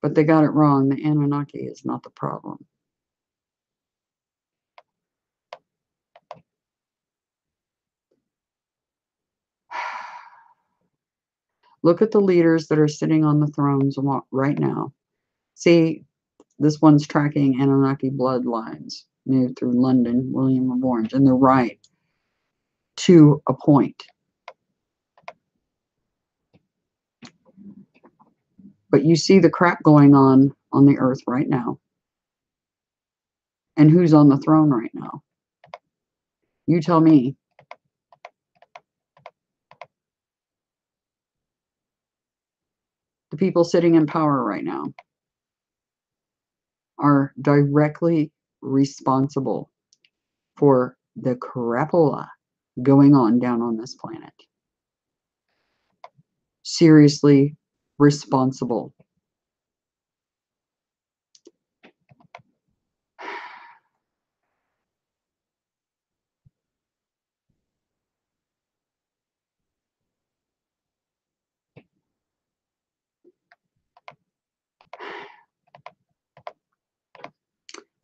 But they got it wrong. The Anunnaki is not the problem. Look at the leaders that are sitting on the thrones right now. See, this one's tracking Anunnaki bloodlines, moved through London, William of Orange, and they're right to a point. But you see the crap going on the earth right now. And who's on the throne right now? You tell me. The people sitting in power right now are directly responsible for the crapola going on down on this planet. Seriously responsible.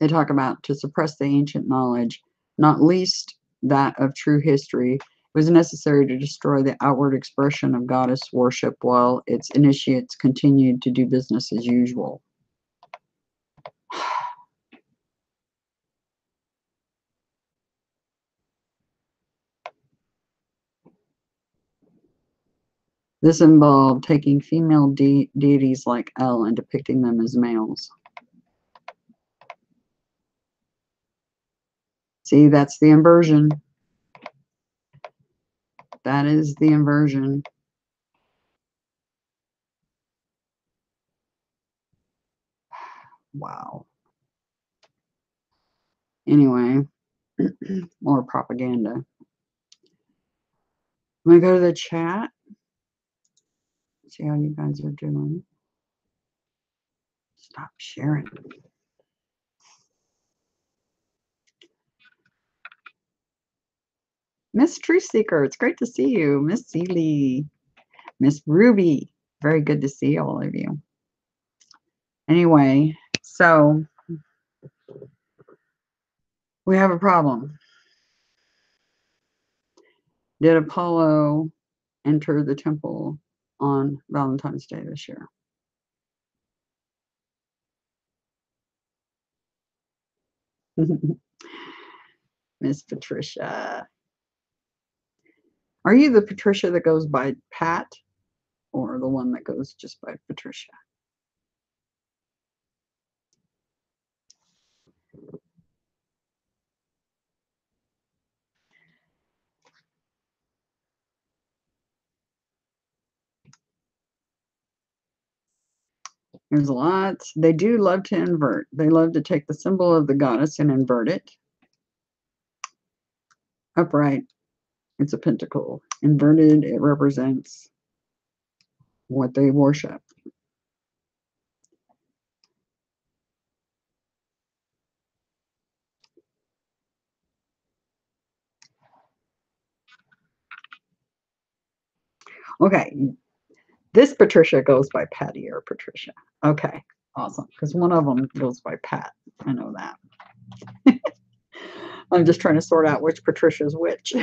They talk about to suppress the ancient knowledge, not least that of true history. It was necessary to destroy the outward expression of goddess worship while its initiates continued to do business as usual. This involved taking female deities like El and depicting them as males. See, that's the inversion. That is the inversion. Wow. Anyway, more propaganda. I'm going to go to the chat. See how you guys are doing. Stop sharing. Miss Truth Seeker, it's great to see you. Miss Seeley, Miss Ruby, very good to see all of you. Anyway, so we have a problem. Did Apollo enter the temple on Valentine's Day this year? Miss Patricia. Are you the Patricia that goes by Pat or the one that goes just by Patricia? There's a lot. They do love to invert. They love to take the symbol of the goddess and invert it. Upright. It's a pentacle. Inverted, it represents what they worship. Okay, this Patricia goes by Patty or Patricia. Okay, awesome. Because one of them goes by Pat. I know that. I'm just trying to sort out which Patricia is which.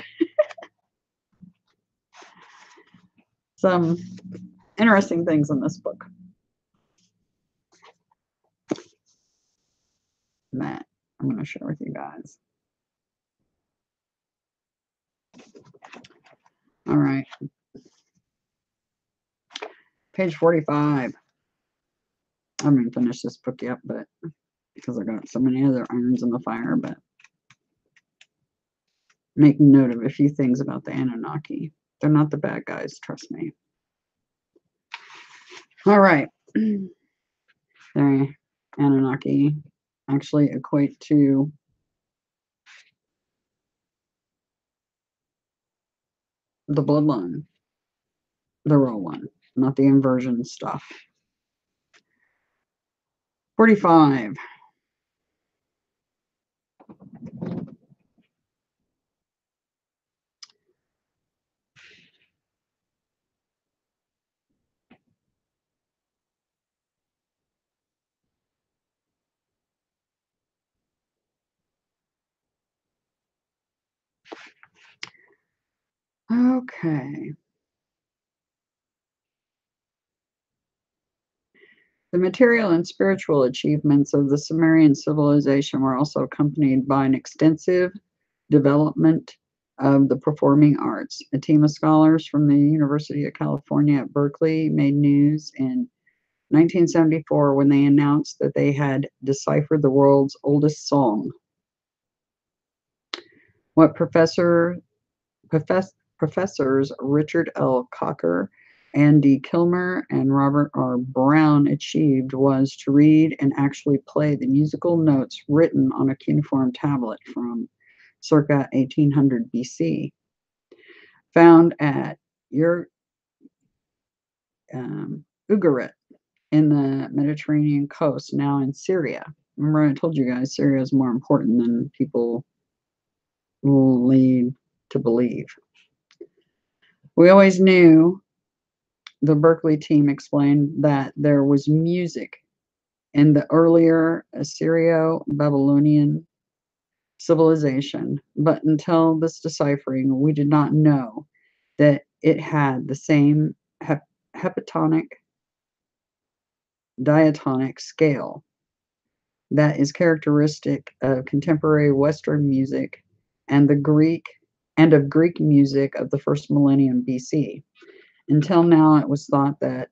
Some interesting things in this book that I'm going to share with you guys. All right. Page 45. I haven't finished this book yet, but because I got so many other irons in the fire, but make note of a few things about the Anunnaki. They're not the bad guys, trust me. All right. The Anunnaki actually equate to the bloodline, the real one, not the inversion stuff. 45. Okay. The material and spiritual achievements of the Sumerian civilization were also accompanied by an extensive development of the performing arts. A team of scholars from the University of California at Berkeley made news in 1974 when they announced that they had deciphered the world's oldest song. What professors Richard L. Cocker, Andy Kilmer, and Robert R. Brown achieved was to read and actually play the musical notes written on a cuneiform tablet from circa 1800 BC, found at Ugarit in the Mediterranean coast, now in Syria. Remember, I told you guys Syria is more important than people lead to believe. We always knew, the Berkeley team explained, that there was music in the earlier Assyrio-Babylonian civilization, but until this deciphering, we did not know that it had the same heptatonic diatonic scale that is characteristic of contemporary Western music and of Greek music of the first millennium BC. Until now, it was thought that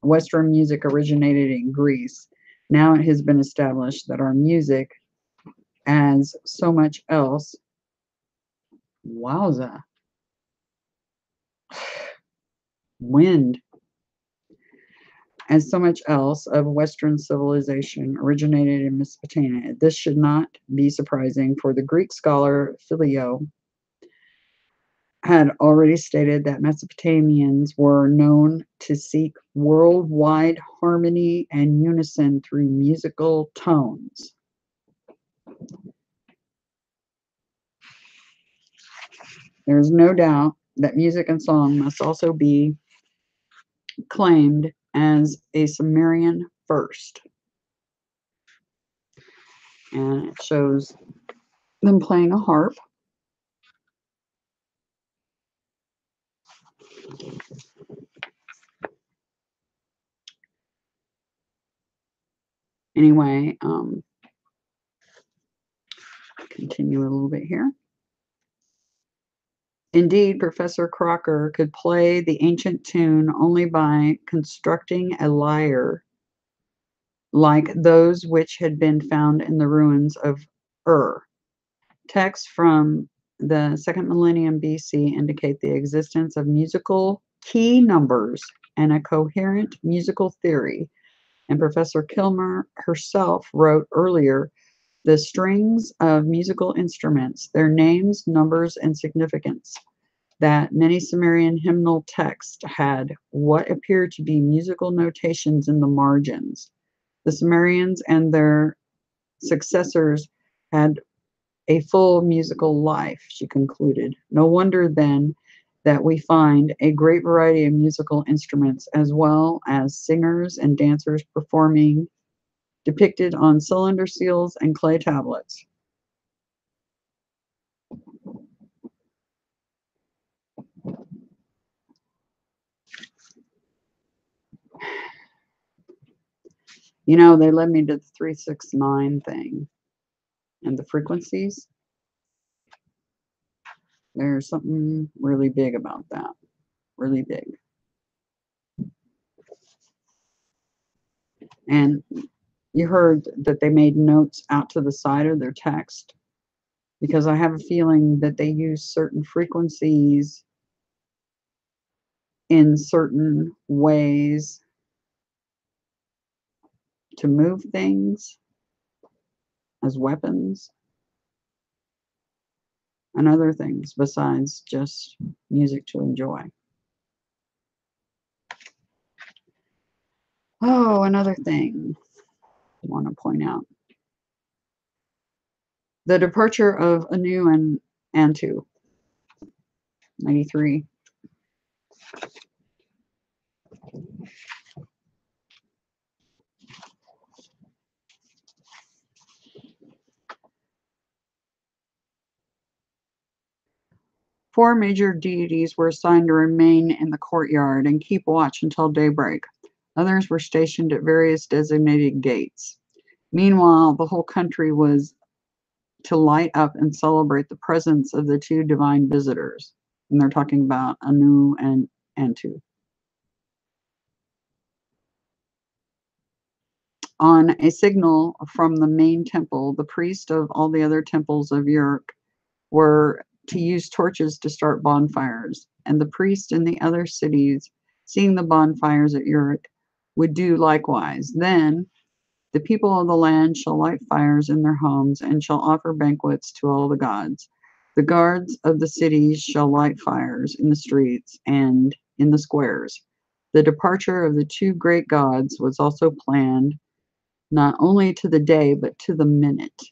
Western music originated in Greece. Now it has been established that our music, as so much else, wowza, wind, as so much else of Western civilization originated in Mesopotamia. This should not be surprising, for the Greek scholar Philo had already stated that Mesopotamians were known to seek worldwide harmony and unison through musical tones. There is no doubt that music and song must also be claimed as a Sumerian first. And it shows them playing a harp. Anyway, continue a little bit here. Indeed, Professor Crocker could play the ancient tune only by constructing a lyre like those which had been found in the ruins of Ur. Texts from the second millennium BC indicate the existence of musical key numbers and a coherent musical theory, and Professor Kilmer herself wrote earlier The strings of musical instruments, their names, numbers, and significance. That many Sumerian hymnal texts had what appeared to be musical notations in the margins. The Sumerians and their successors had a full musical life, she concluded. No wonder then that we find a great variety of musical instruments as well as singers and dancers performing depicted on cylinder seals and clay tablets. You know, they led me to the 369 thing and the frequencies. There's something really big about that. Really big. And you heard that they made notes out to the side of their text because I have a feeling that they use certain frequencies in certain ways to move things as weapons and other things besides just music to enjoy. Oh, another thing I want to point out. The departure of Anu and Antu, 93. Four major deities were assigned to remain in the courtyard and keep watch until daybreak. Others were stationed at various designated gates. Meanwhile, the whole country was to light up and celebrate the presence of the two divine visitors. And they're talking about Anu and Antu. On a signal from the main temple, the priest of all the other temples of Uruk were to use torches to start bonfires, and the priest in the other cities, seeing the bonfires at Uruk, would do likewise. Then the people of the land shall light fires in their homes and shall offer banquets to all the gods. The guards of the cities shall light fires in the streets and in the squares. The departure of the two great gods was also planned not only to the day but to the minute.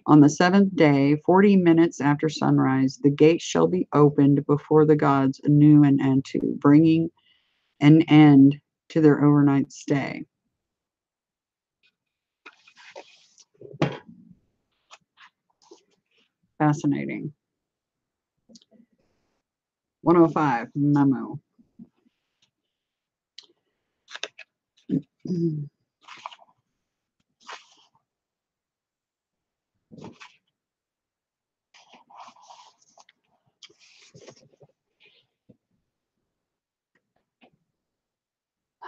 On the seventh day, 40 minutes after sunrise, the gates shall be opened before the gods Anu and Antu, bringing an end to their overnight stay. Fascinating. 105, memo.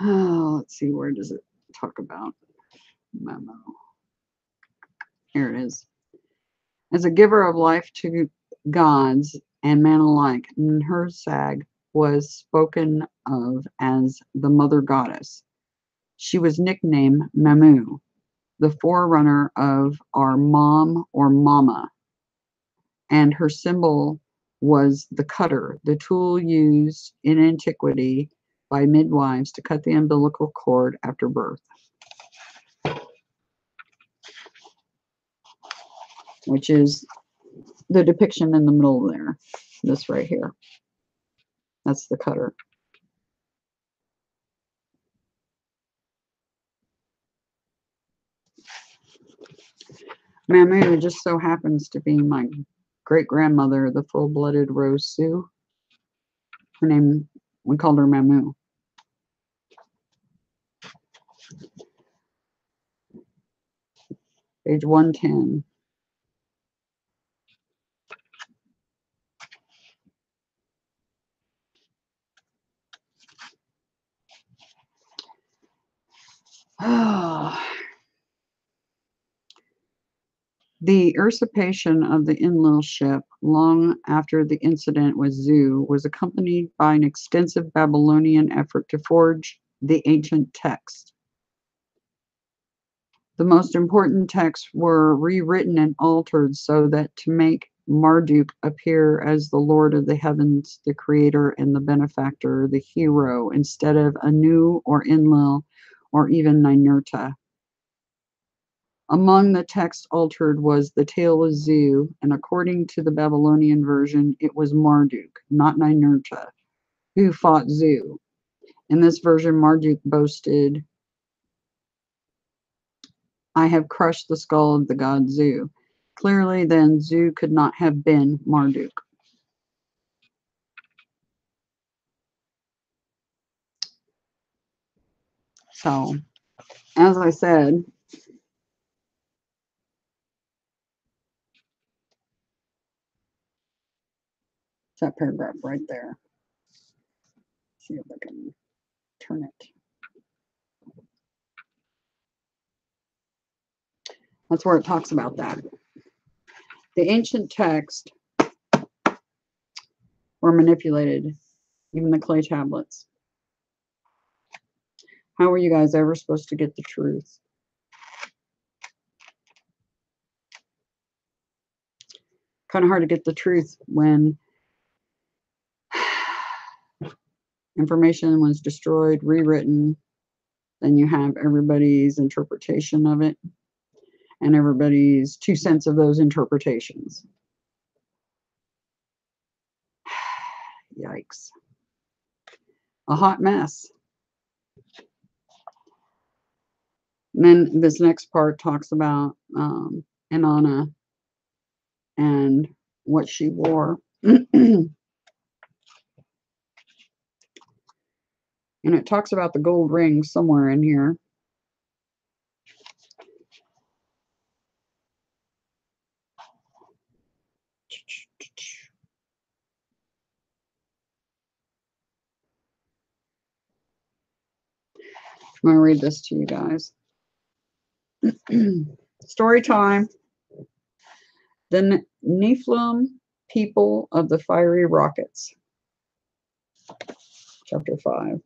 Oh, let's see, where does it talk about memo? Here it is. As a giver of life to gods and man alike, Nursag was spoken of as the mother goddess. She was nicknamed Mamu, the forerunner of our mom or mama, and her symbol was the cutter, the tool used in antiquity by midwives to cut the umbilical cord after birth, which is the depiction in the middle there, this right here. That's the cutter. Mamu just so happens to be my great-grandmother, the full-blooded Rose Sioux. Her name, we called her Mamu. Page 110. The usurpation of the Enlil ship long after the incident with Zu was accompanied by an extensive Babylonian effort to forge the ancient text. The most important texts were rewritten and altered so that to make Marduk appear as the Lord of the heavens, the creator and the benefactor, the hero, instead of Anu or Enlil or even Ninurta. Among the texts altered was the Tale of Zu, and according to the Babylonian version, it was Marduk, not Ninurta, who fought Zu. In this version, Marduk boasted, "I have crushed the skull of the god Zu." Clearly, then, Zu could not have been Marduk. So, as I said, it's that paragraph right there. See if I can turn it. That's where it talks about that. The ancient texts were manipulated, even the clay tablets. How were you guys ever supposed to get the truth? Kind of hard to get the truth when information was destroyed, rewritten, then you have everybody's interpretation of it and everybody's 2 cents of those interpretations. Yikes. A hot mess. And then this next part talks about Inanna and what she wore. And it talks about the gold ring somewhere in here. I'm going to read this to you guys. Story time. The Nephilim people of the fiery rockets. Chapter 5.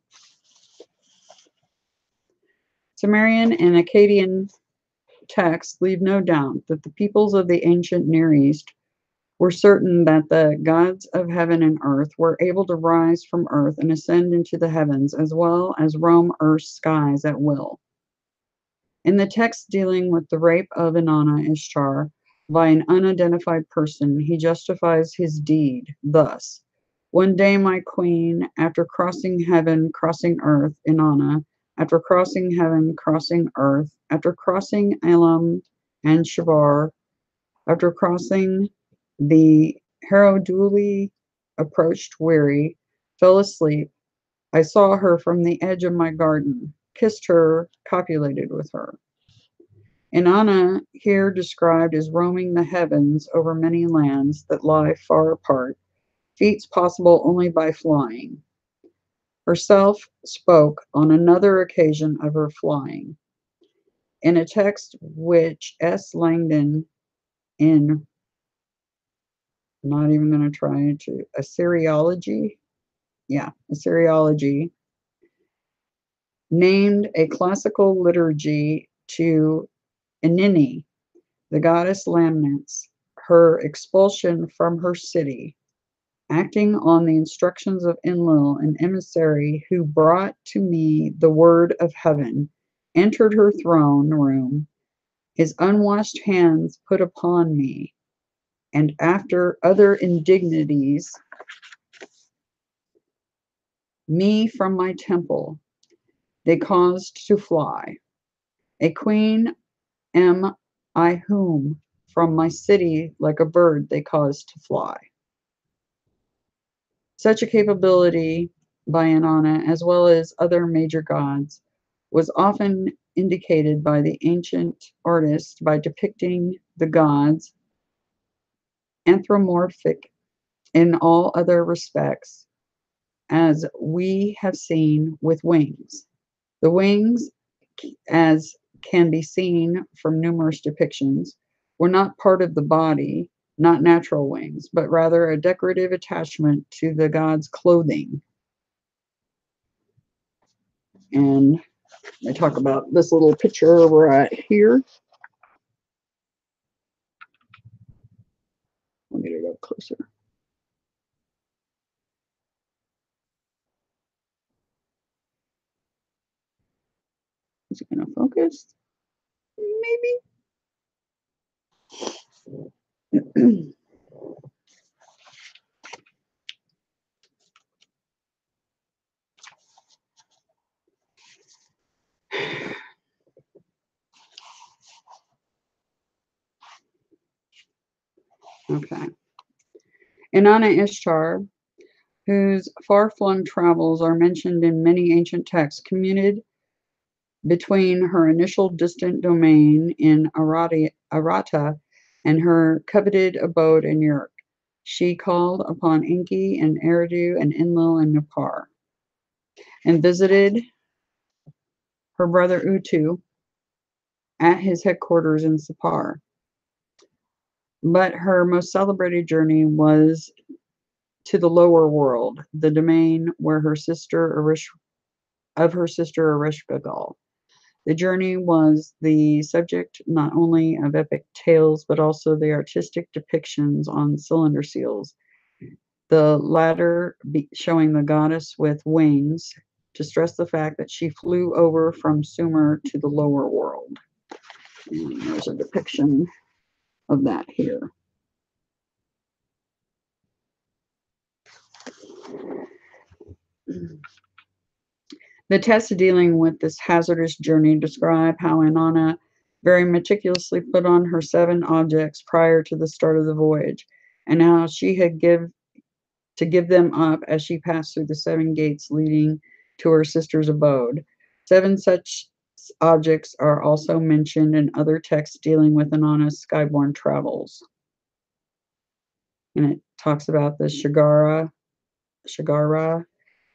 Sumerian and Akkadian texts leave no doubt that the peoples of the ancient Near East were certain that the gods of heaven and earth were able to rise from earth and ascend into the heavens, as well as roam earth's skies at will. In the text dealing with the rape of Inanna Ishtar by an unidentified person, he justifies his deed thus: "One day my queen, after crossing heaven, crossing earth, Inanna, after crossing heaven, crossing earth, after crossing Elam and Shavar, after crossing the Heroduli, approached weary, fell asleep. I saw her from the edge of my garden, kissed her, copulated with her." Inanna, here described as roaming the heavens over many lands that lie far apart, feats possible only by flying, herself spoke on another occasion of her flying. In a text which S. Langdon, in, I'm not even going to try to, Assyriology, named a classical liturgy to Inini, the goddess laments her expulsion from her city, acting on the instructions of Enlil, an emissary who brought to me the word of heaven, entered her throne room, his unwashed hands put upon me, and after other indignities, me from my temple they caused to fly. A queen am I whom from my city like a bird they caused to fly. Such a capability by Inanna, as well as other major gods, was often indicated by the ancient artists by depicting the gods anthropomorphic in all other respects, as we have seen with wings. The wings, as can be seen from numerous depictions, were not part of the body, not natural wings, but rather a decorative attachment to the god's clothing. And They talk about this little picture right here. Let me get it up closer. Is it going to focus? Maybe. Okay. Inanna Ishtar, whose far-flung travels are mentioned in many ancient texts, commuted between her initial distant domain in Arata and her coveted abode in Uruk. She called upon Enki and Eridu and Enlil and Nippur, and visited her brother Utu at his headquarters in Sippar. But her most celebrated journey was to the lower world, the domain where her sister Ereshkigal. The journey was the subject not only of epic tales, but also the artistic depictions on cylinder seals, the latter showing the goddess with wings to stress the fact that she flew over from Sumer to the lower world. And there's a depiction of that here. The tests dealing with this hazardous journey describe how Inanna very meticulously put on her 7 objects prior to the start of the voyage, and how she had to give them up as she passed through the 7 gates leading to her sister's abode. 7 such objects are also mentioned in other texts dealing with Inanna's skyborne travels. And it talks about the Shagara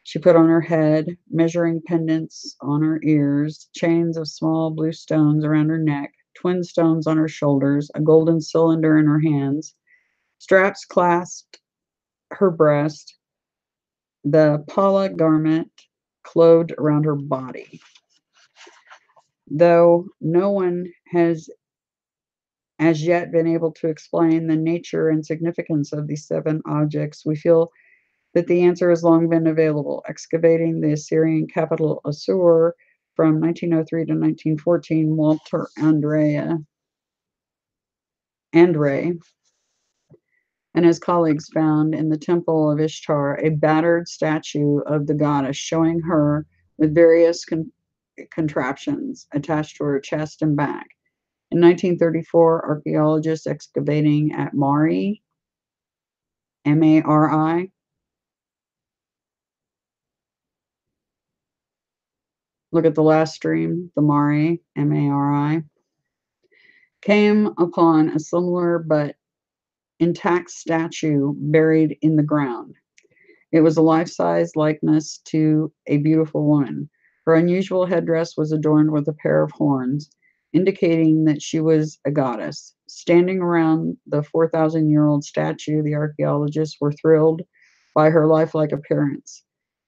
she put on her head, measuring pendants on her ears, chains of small blue stones around her neck, twin stones on her shoulders, a golden cylinder in her hands, straps clasped her breast, the pala garment clothed around her body. Though no one has as yet been able to explain the nature and significance of these 7 objects, we feel that the answer has long been available. Excavating the Assyrian capital Assur from 1903 to 1914, Walter Andre and his colleagues found in the temple of Ishtar a battered statue of the goddess showing her with various contraptions attached to her chest and back. In 1934, archaeologists excavating at Mari, M-A-R-I, look at the last stream, the Mari, M-A-R-I, came upon a similar but intact statue buried in the ground. It was a life-size likeness to a beautiful woman. Her unusual headdress was adorned with a pair of horns, indicating that she was a goddess. Standing around the 4,000-year-old statue, the archaeologists were thrilled by her lifelike appearance.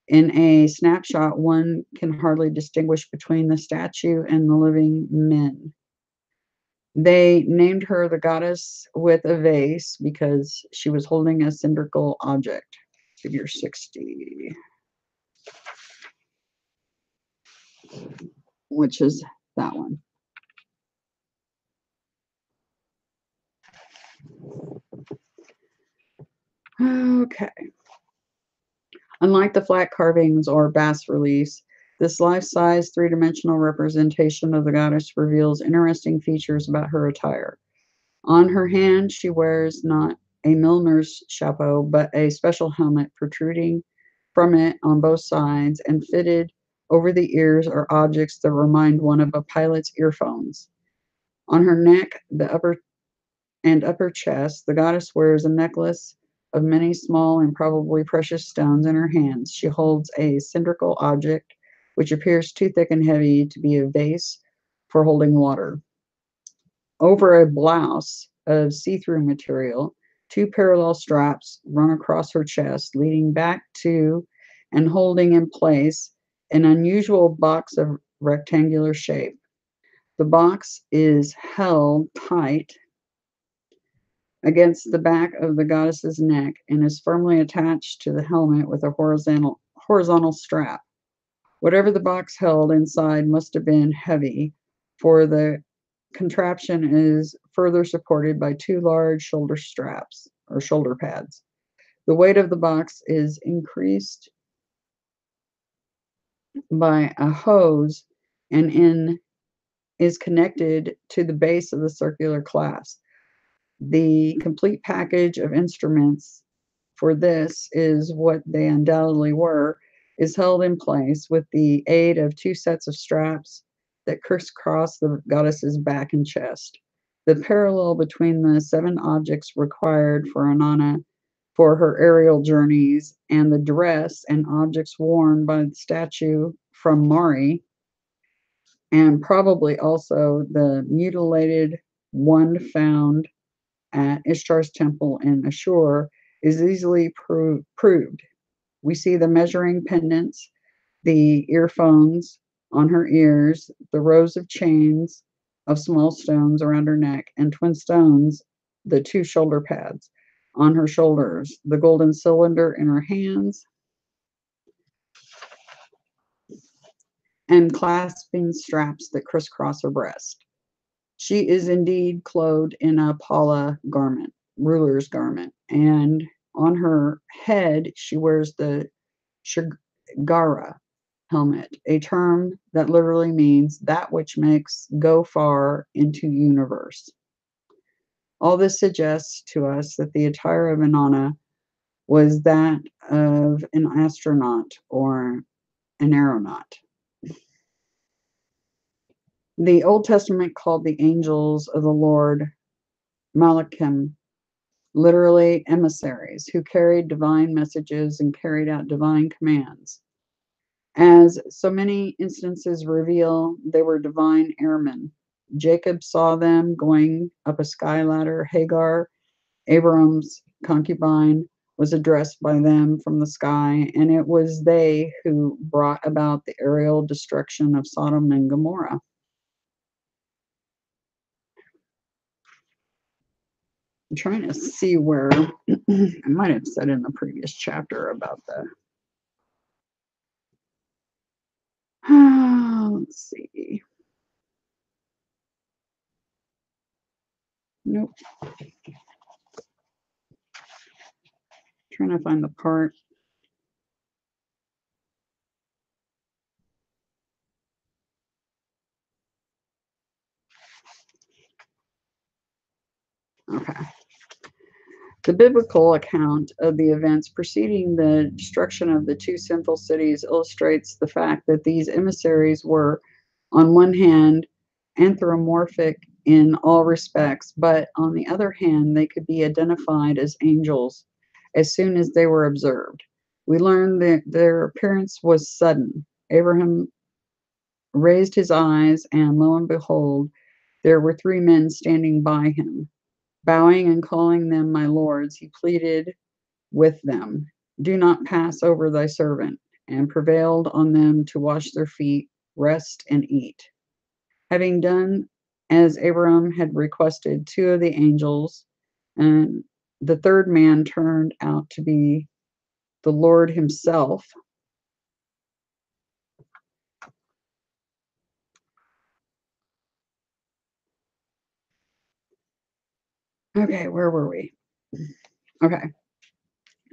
In a snapshot, one can hardly distinguish between the statue and the living men. They named her the goddess with a vase because she was holding a cylindrical object. Figure 60, which is that one. Okay. Unlike the flat carvings or bas reliefs, this life-size three-dimensional representation of the goddess reveals interesting features about her attire. On her hand, she wears not a milliner's chapeau, but a special helmet protruding from it on both sides, and fitted over the ears are objects that remind one of a pilot's earphones. On her neck, the upper chest, the goddess wears a necklace of many small and probably precious stones in her hands. She holds a cylindrical object which appears too thick and heavy to be a vase for holding water. Over a blouse of see-through material, 2 parallel straps run across her chest, leading back to and holding in place an unusual box of rectangular shape. The box is held tight against the back of the goddess's neck and is firmly attached to the helmet with a horizontal strap. Whatever the box held inside must have been heavy, for the contraption is further supported by two large shoulder straps or shoulder pads. The weight of the box is increased by a hose and is connected to the base of the circular clasp. The complete package of instruments for this is what they undoubtedly were, is held in place with the aid of two sets of straps that crisscross the goddess's back and chest. The parallel between the seven objects required for Inanna for her aerial journeys and the dress and objects worn by the statue from Mari, and probably also the mutilated one found at Ishtar's temple in Ashur, is easily proved. We see the measuring pendants, the earphones on her ears, the rows of chains of small stones around her neck, and twin stones, the two shoulder pads on her shoulders, the golden cylinder in her hands, and clasping straps that crisscross her breast. She is indeed clothed in a pala garment, ruler's garment, and on her head she wears the shigara helmet, a term that literally means that which makes go far into universe. All this suggests to us that the attire of Inanna was that of an astronaut or an aeronaut. The Old Testament called the angels of the Lord Malachim, literally emissaries, who carried divine messages and carried out divine commands. As so many instances reveal, they were divine airmen. Jacob saw them going up a sky ladder. Hagar, Abram's concubine, was addressed by them from the sky, and it was they who brought about the aerial destruction of Sodom and Gomorrah. I'm trying to see where I might have said in the previous chapter about the. Let's see. Nope. Trying to find the part. Okay. The biblical account of the events preceding the destruction of the two sinful cities illustrates the fact that these emissaries were, on one hand, anthropomorphic in all respects, but on the other hand, they could be identified as angels as soon as they were observed. We learn that their appearance was sudden. Abraham raised his eyes, and lo and behold, there were three men standing by him. Bowing and calling them my lords, he pleaded with them, "Do not pass over thy servant," and prevailed on them to wash their feet, rest, and eat. Having done as Abraham had requested, two of the angels and the third man turned out to be the Lord himself. Okay, where were we? Okay.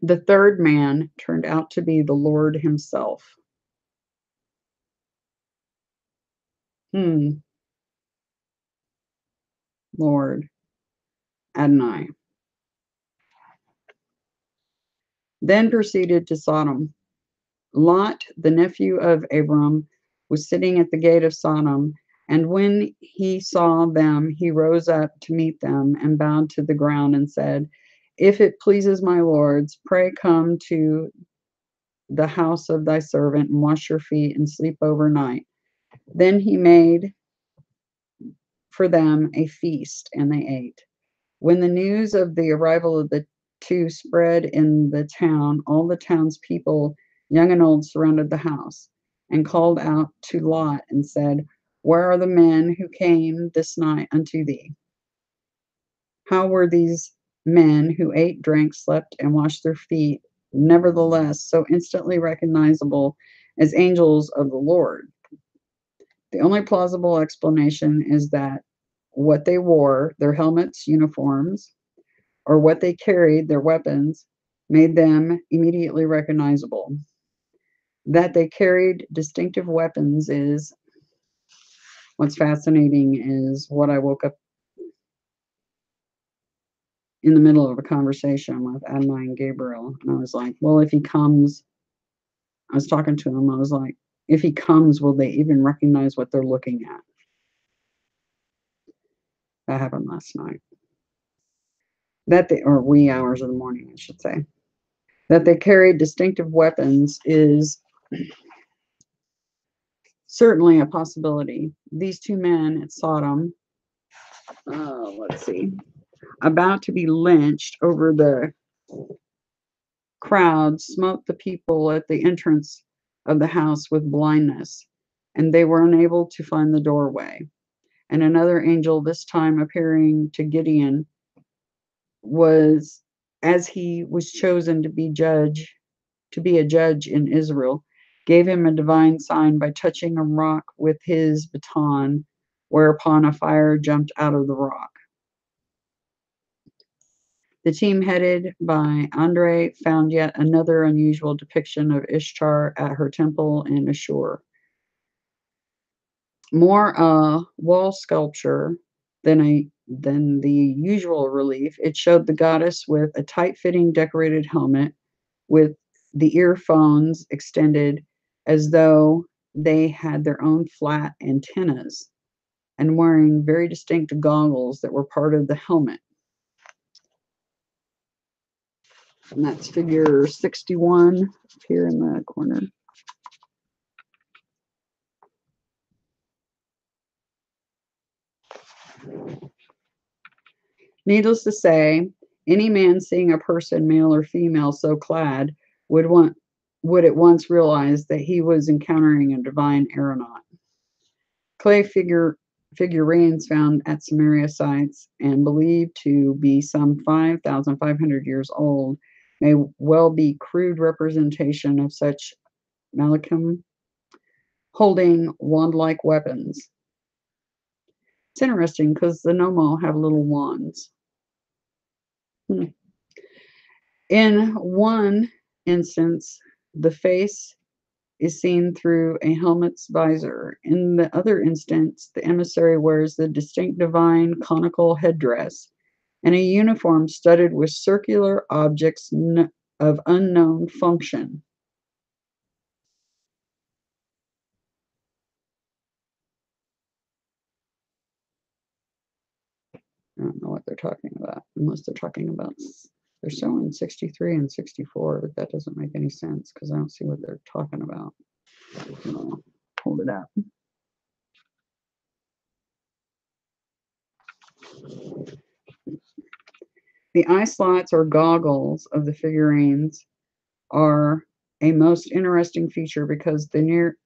The third man turned out to be the Lord himself. Lord Adonai. Then proceeded to Sodom. Lot, the nephew of Abram, was sitting at the gate of Sodom, and when he saw them, he rose up to meet them and bowed to the ground and said, "If it pleases my lords, pray come to the house of thy servant and wash your feet and sleep overnight." Then he made for them a feast, and they ate. When the news of the arrival of the two spread in the town, all the townspeople, young and old, surrounded the house. and called out to Lot and said, "Where are the men who came this night unto thee? How were these men who ate, drank, slept, and washed their feet, nevertheless so instantly recognizable as angels of the Lord?" The only plausible explanation is that what they wore, their helmets, uniforms, or what they carried, their weapons, made them immediately recognizable. That they carried distinctive weapons is what's fascinating, is what I woke up in the middle of a conversation with Adonai and Gabriel, and I was like, well, if he comes, I was talking to him, I was like, if he comes, will they even recognize what they're looking at? That happened last night. Or wee hours of the morning, I should say. That they carried distinctive weapons is certainly a possibility. These two men at Sodom, let's see, about to be lynched over the crowd, smote the people at the entrance of the house with blindness, and they were unable to find the doorway. And another angel, this time appearing to Gideon, was, as he was chosen to be a judge in Israel, gave him a divine sign by touching a rock with his baton, whereupon a fire jumped out of the rock. The team headed by Andre found yet another unusual depiction of Ishtar at her temple in Ashur. More a wall sculpture than the usual relief, it showed the goddess with a tight-fitting decorated helmet with the earphones extended as though they had their own flat antennas, and wearing very distinct goggles that were part of the helmet. And that's figure 61 here in the corner. Needless to say, any man seeing a person, male or female, so clad would at once realize that he was encountering a divine aeronaut. Clay figurines found at Samaria sites and believed to be some 5,500 years old may well be crude representation of such malachim holding wand-like weapons. It's interesting because the Nomo have little wands. In one instance, the face is seen through a helmet's visor. In the other instance, the emissary wears the distinct divine conical headdress and a uniform studded with circular objects of unknown function. I don't know what they're talking about, unless they're talking about, they're showing 63 and 64, but that doesn't make any sense because I don't see what they're talking about. Hold it up. The eye slots or goggles of the figurines are a most interesting feature because the Near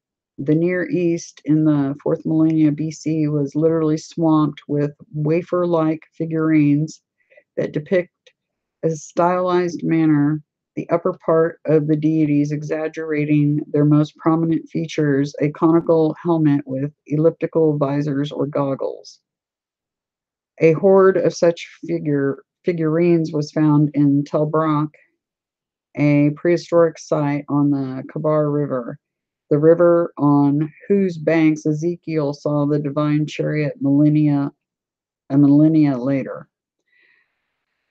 East in the 4th millennia BC was literally swamped with wafer-like figurines that depict a stylized manner the upper part of the deities, exaggerating their most prominent features, a conical helmet with elliptical visors or goggles. A horde of such figurines was found in Tel Brak, a prehistoric site on the Kabar River, the river on whose banks Ezekiel saw the divine chariot a millennia later.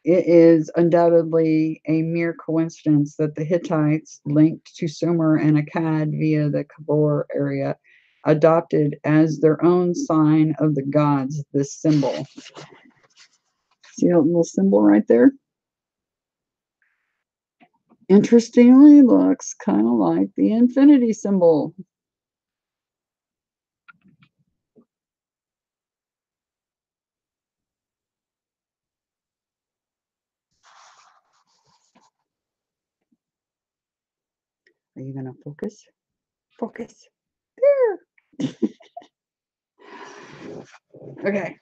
It is undoubtedly a mere coincidence that the Hittites, linked to Sumer and Akkad via the Kabor area, adopted as their own sign of the gods this symbol. See that little symbol right there? Interestingly, looks kind of like the infinity symbol. Are you going to focus? Focus. Okay.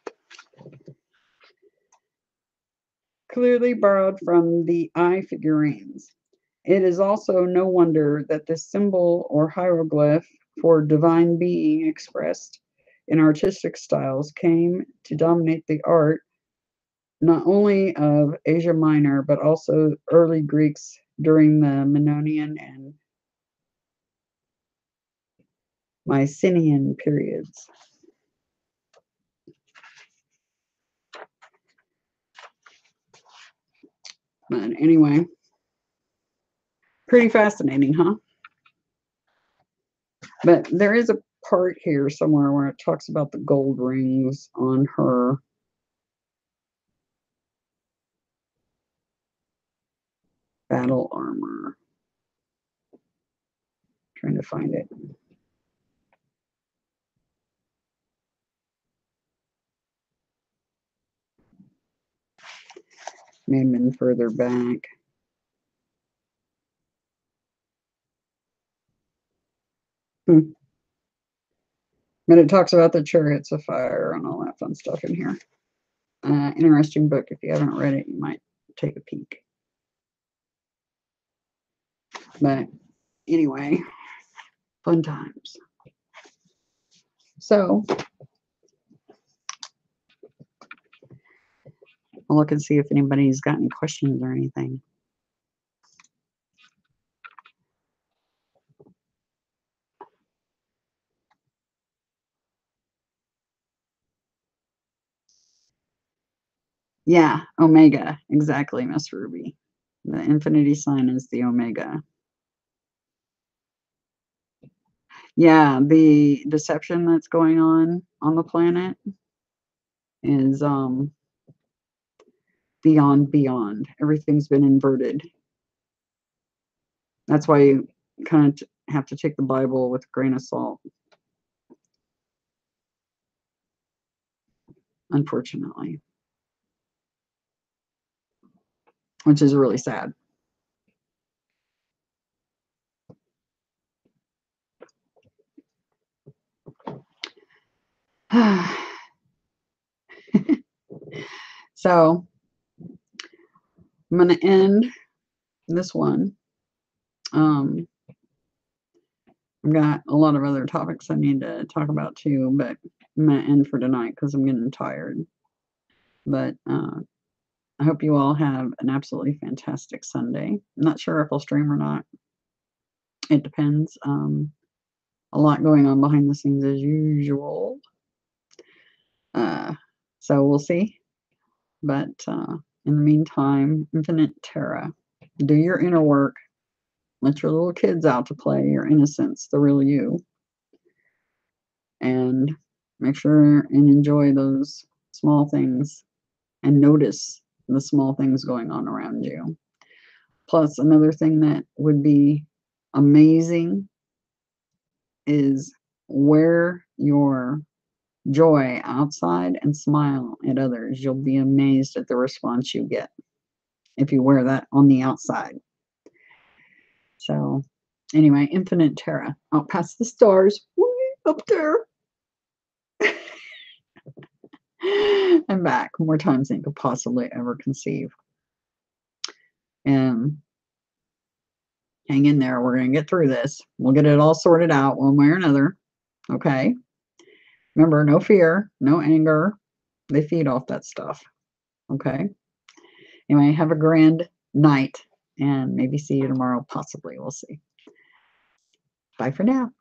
Clearly borrowed from the eye figurines. It is also no wonder that this symbol or hieroglyph for divine being expressed in artistic styles came to dominate the art not only of Asia Minor, but also early Greeks during the Minoan and Mycenaean periods. But anyway, pretty fascinating, huh? But there is a part here somewhere where it talks about the gold rings on her battle armor. Trying to find it. May have been further back. But it talks about the chariots of fire and all that fun stuff in here. Interesting book. If you haven't read it, you might take a peek. But anyway, fun times. So I'll look and see if anybody's got any questions or anything. Yeah, Omega. Exactly, Miss Ruby. The infinity sign is the Omega. Yeah, the deception that's going on the planet is beyond. Everything's been inverted. That's why you kind of have to take the Bible with a grain of salt. Unfortunately. Which is really sad. So I'm going to end this one. I've got a lot of other topics I need to talk about too, but I'm going to end for tonight because I'm getting tired. But I hope you all have an absolutely fantastic Sunday. I'm not sure if I'll stream or not. It depends. A lot going on behind the scenes as usual. So we'll see. But in the meantime, Infinite Terra, do your inner work. Let your little kids out to play, your innocence, the real you. And make sure and enjoy those small things and notice the small things going on around you. Plus, another thing that would be amazing is wear your joy outside and smile at others. You'll be amazed at the response you get if you wear that on the outside. So anyway, Infinite Terra. Out past the stars. Way up there. I'm back more times than you could possibly ever conceive. And hang in there. We're going to get through this. We'll get it all sorted out one way or another. Okay? Remember, no fear, no anger. They feed off that stuff. Okay? Anyway, have a grand night and maybe see you tomorrow, possibly. We'll see. Bye for now.